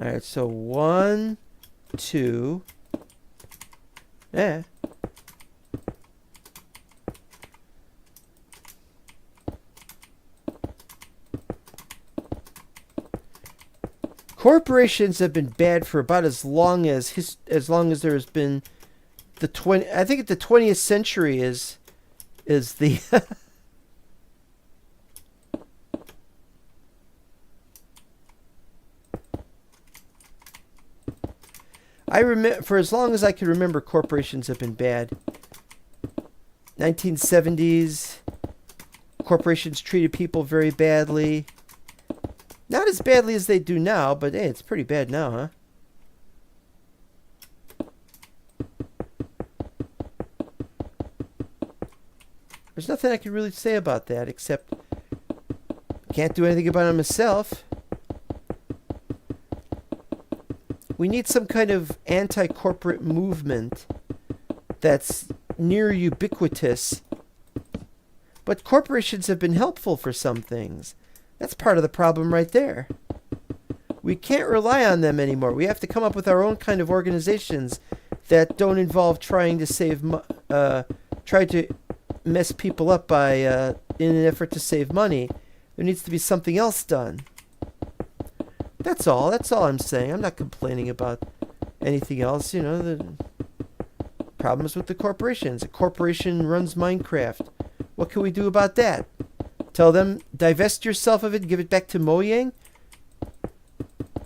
Alright, so 1, 2. Yeah. Corporations have been bad for about as long as there has been the 20. I think the 20th century is the. I remember for as long as I can remember, corporations have been bad. 1970s, corporations treated people very badly. Not as badly as they do now, but hey, it's pretty bad now, huh? There's nothing I can really say about that, except can't do anything about it myself. We need some kind of anti-corporate movement that's near ubiquitous But corporations have been helpful for some things. That's part of the problem right there. We can't rely on them anymore. We have to come up with our own kind of organizations that don't involve trying to try to mess people up by in an effort to save money. There needs to be something else done. That's all. That's all I'm saying. I'm not complaining about anything else. You know, the problems with the corporations. A corporation runs Minecraft. What can we do about that? Tell them, divest yourself of it, give it back to Mojang?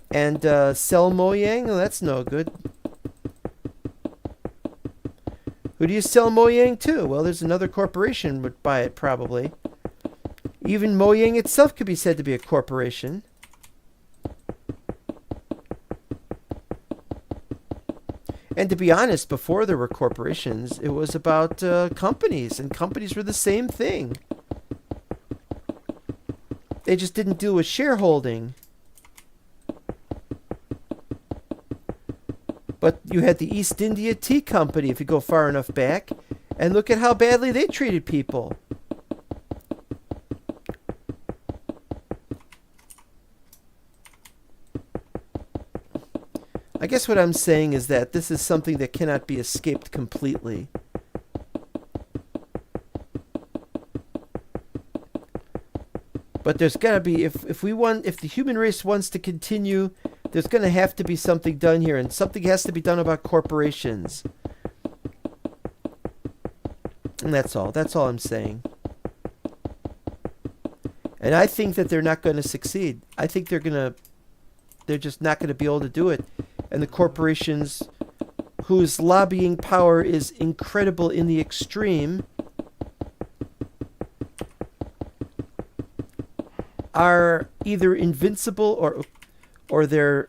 And sell Mojang? Well, that's no good. Who do you sell Mojang to? Well, there's another corporation would buy it, probably. Even Mojang itself could be said to be a corporation. And to be honest, before there were corporations, it was about companies, and companies were the same thing. They just didn't deal with shareholding. But you had the East India Tea Company, if you go far enough back, and look at how badly they treated people. I guess what I'm saying is that this is something that cannot be escaped completely. But there's got to be, if the human race wants to continue, there's going to have to be something done here, and something has to be done about corporations. And that's all. That's all I'm saying. And I think that they're not going to succeed. I think they're just not going to be able to do it. And the corporations whose lobbying power is incredible in the extreme are either invincible or they're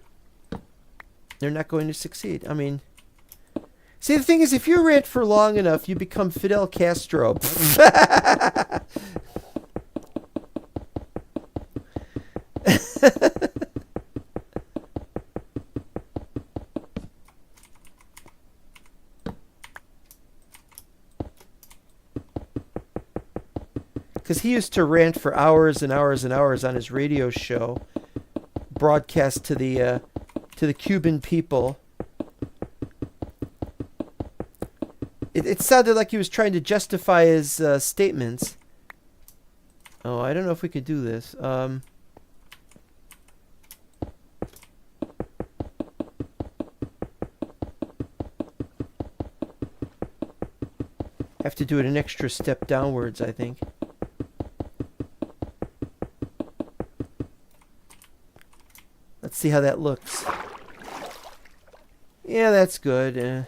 not going to succeed. I mean, see, the thing is, if you rant for long enough, you become Fidel Castro. Because he used to rant for hours and hours and hours on his radio show, broadcast to the Cuban people. It sounded like he was trying to justify his statements. Oh, I don't know if we could do this. Have to do it an extra step downwards, I think. Let's see how that looks. Yeah, that's good.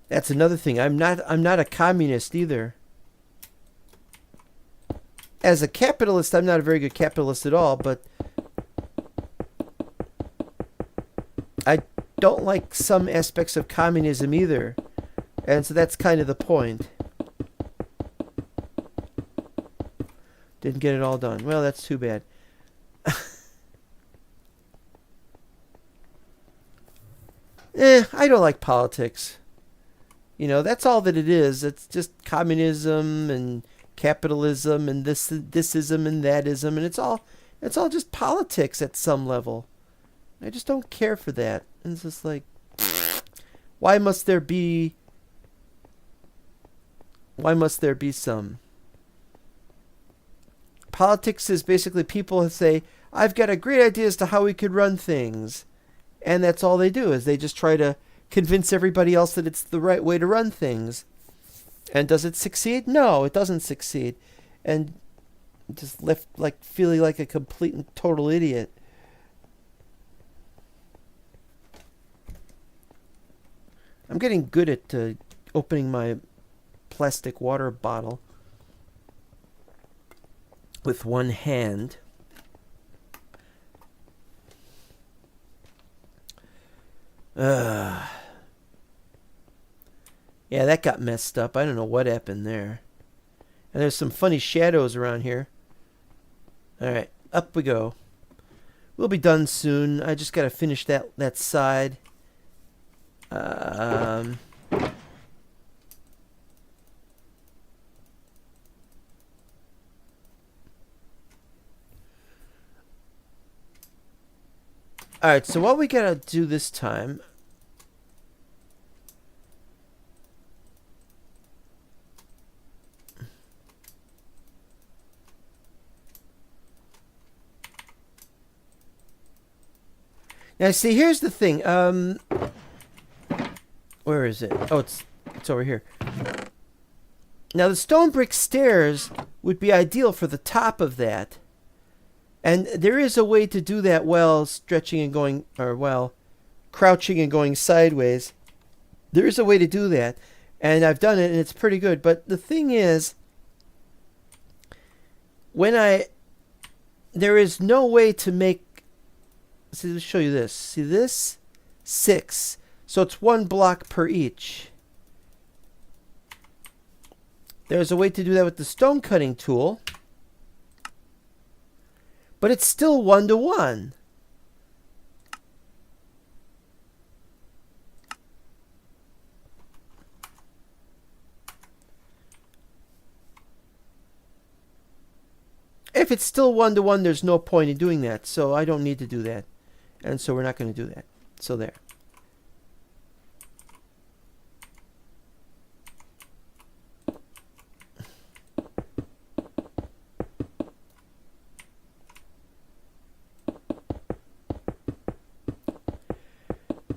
That's another thing. I'm not a communist either. As a capitalist, I'm not a very good capitalist at all, but I don't like some aspects of communism either. And so that's kind of the point. Didn't get it all done. Well, that's too bad. I don't like politics. You know, that's all that it is. It's just communism and capitalism and thisism and thatism, and it's all just politics at some level. I just don't care for that. And it's just like, why must there be some? Politics is basically people who say, I've got a great idea as to how we could run things. And that's all they do, is they just try to convince everybody else that it's the right way to run things. And does it succeed? No, it doesn't succeed. And just left like feeling like a complete and total idiot. I'm getting good at opening my plastic water bottle with one hand. Yeah, that got messed up. I don't know what happened there. And there's some funny shadows around here. Alright, up we go. We'll be done soon. I just gotta finish that side. Um, all right, so what we gotta do this time... Now, see, here's the thing. Where is it? Oh, it's over here. Now, the stone brick stairs would be ideal for the top of that. And there is a way to do that while stretching and going, or while crouching and going sideways. There is a way to do that. And I've done it, and it's pretty good. But the thing is, there is no way to make... See, let's show you this. See this? 6. So it's 1 block per each. There's a way to do that with the stone cutting tool. But it's still 1 to 1. If it's still 1 to 1, there's no point in doing that. So I don't need to do that. And so we're not going to do that. So there.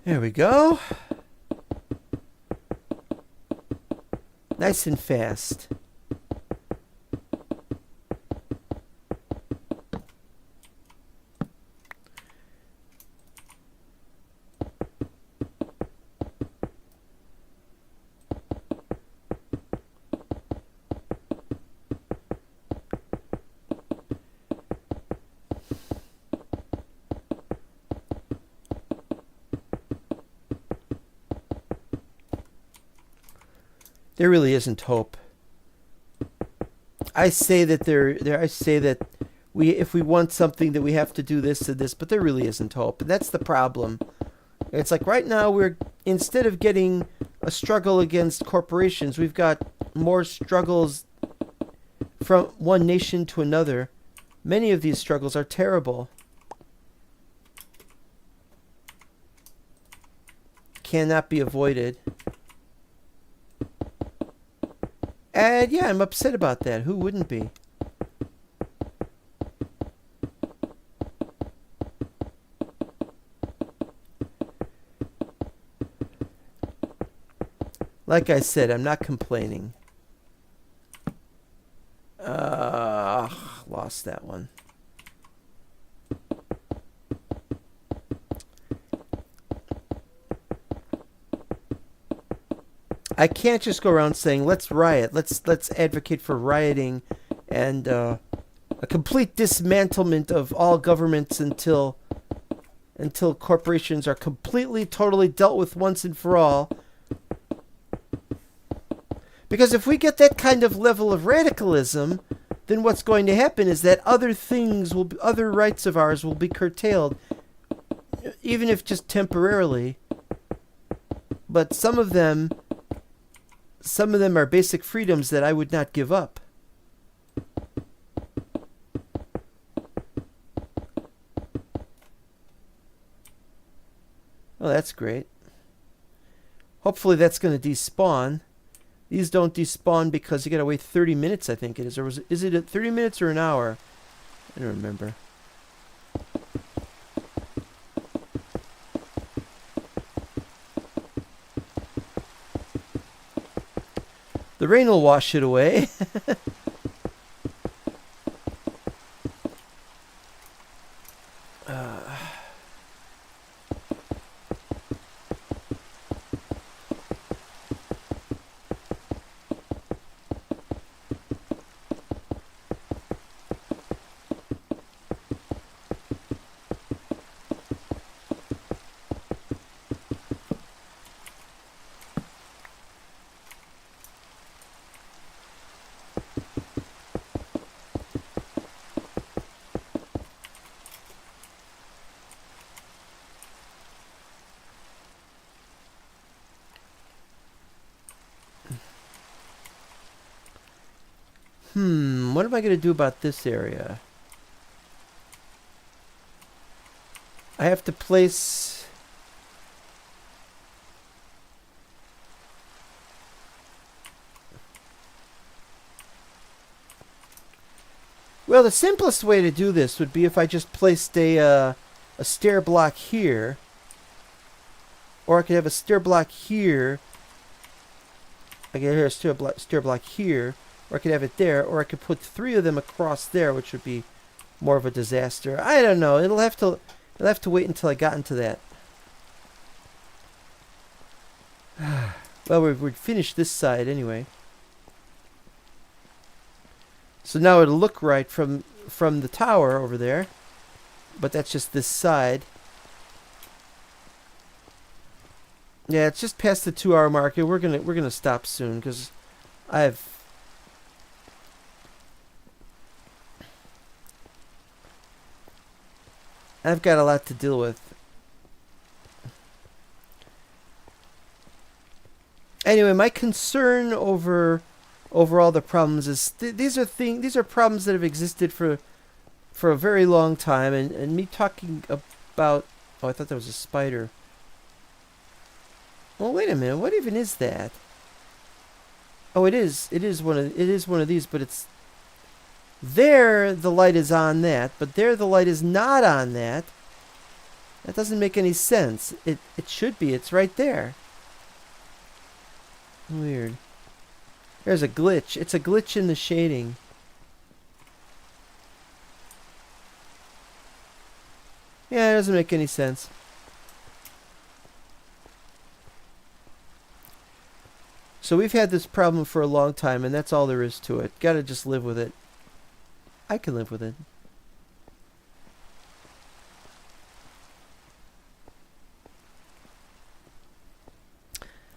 There we go. Nice and fast. There really isn't hope. I say that if we want something that we have to do this and this, but there really isn't hope. And that's the problem. It's like right now instead of getting a struggle against corporations, we've got more struggles from one nation to another. Many of these struggles are terrible. Cannot be avoided. And yeah, I'm upset about that. Who wouldn't be? Like I said, I'm not complaining. Lost that one. I can't just go around saying let's riot. Let's advocate for rioting and a complete dismantlement of all governments until corporations are completely, totally dealt with once and for all. Because if we get that kind of level of radicalism, then what's going to happen is that other rights of ours will be curtailed, even if just temporarily. But some of them are basic freedoms that I would not give up. Oh, that's great. Hopefully that's going to despawn. These don't despawn because you got to wait 30 minutes, I think it is. Or is it 30 minutes or an hour? I don't remember. The rain will wash it away. What am I going to do about this area? I have to place... Well, the simplest way to do this would be if I just placed a stair block here. Or I could have a stair block here. I could have a stair block here. Or I could have it there. Or I could put 3 of them across there, which would be more of a disaster. I don't know. It'll have to wait until I got into that. Well, we've finished this side anyway. So now it'll look right from the tower over there. But that's just this side. Yeah, it's just past the 2-hour mark, and we're gonna stop soon because I've got a lot to deal with. Anyway, my concern over all the problems is these are problems that have existed for a very long time, and me talking about... Oh, I thought that was a spider. Well, wait a minute. What even is that? Oh, it is one of these, but it's there. The light is on that, but there the light is not on that. That doesn't make any sense. It should be. It's right there. Weird. There's a glitch. It's a glitch in the shading. Yeah, it doesn't make any sense. So we've had this problem for a long time, and that's all there is to it. Gotta just live with it. I can live with it.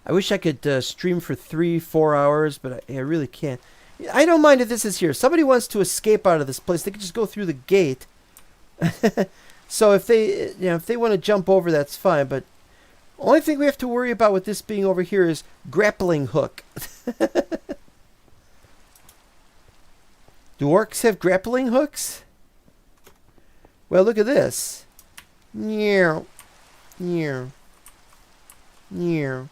I wish I could stream for 3-4 hours, but I really can't. I don't mind if this is here. Somebody wants to escape out of this place. They can just go through the gate. So if they want to jump over, that's fine. But only thing we have to worry about with this being over here is grappling hook. Do orcs have grappling hooks? Well, look at this. Meow. Meow. Meow.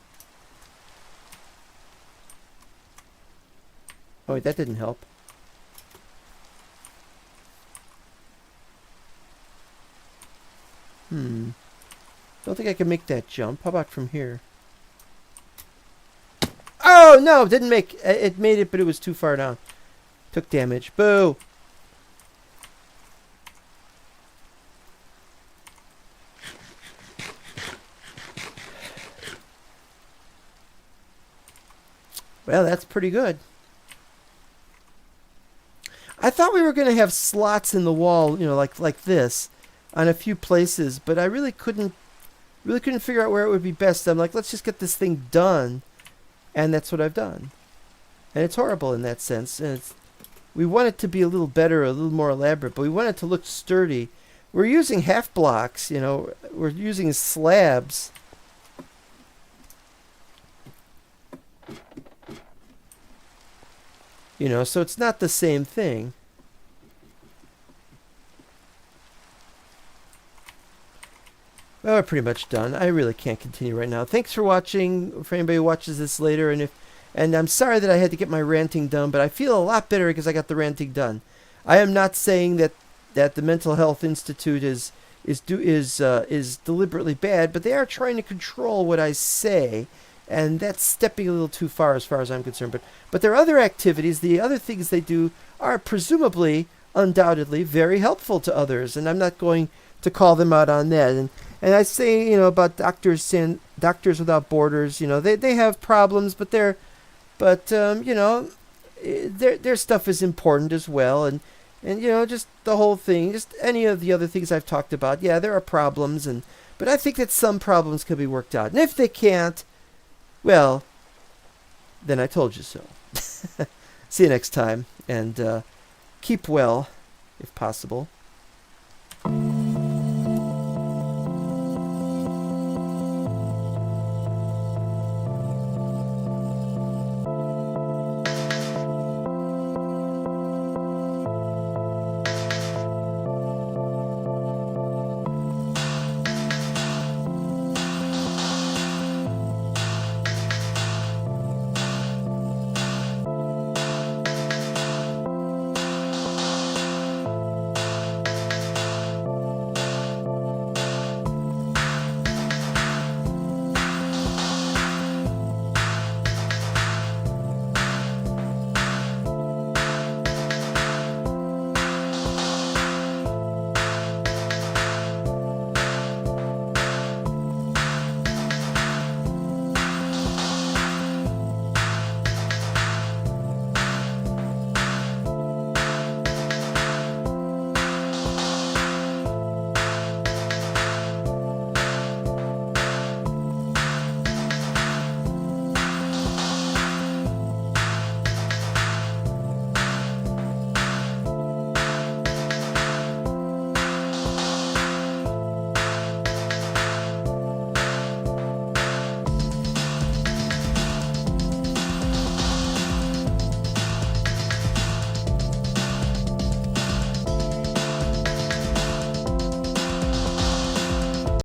Oh, wait, that didn't help. Don't think I can make that jump. How about from here? Oh, no, didn't make... It made it, but it was too far down. Took damage. Boo! Well, that's pretty good. I thought we were going to have slots in the wall, like this, on a few places, but I really couldn't figure out where it would be best. I'm like, let's just get this thing done, and that's what I've done. And it's horrible in that sense. And we want it to be a little better, a little more elaborate, but we want it to look sturdy. We're using half blocks, we're using slabs. So it's not the same thing. Well, we're pretty much done. I really can't continue right now. Thanks for watching. For anybody who watches this later, and I'm sorry that I had to get my ranting done, but I feel a lot better because I got the ranting done. I am not saying that the Mental Health Institute is deliberately bad, but they are trying to control what I say. And that's stepping a little too far as I'm concerned. But their other activities, the other things they do, are presumably, undoubtedly, very helpful to others. And I'm not going to call them out on that. And I say, about Doctors Without Borders, they have problems, but their stuff is important as well. And just the whole thing, just any of the other things I've talked about. Yeah, there are problems, but I think that some problems can be worked out. And if they can't, well, then I told you so. See you next time, and keep well, if possible.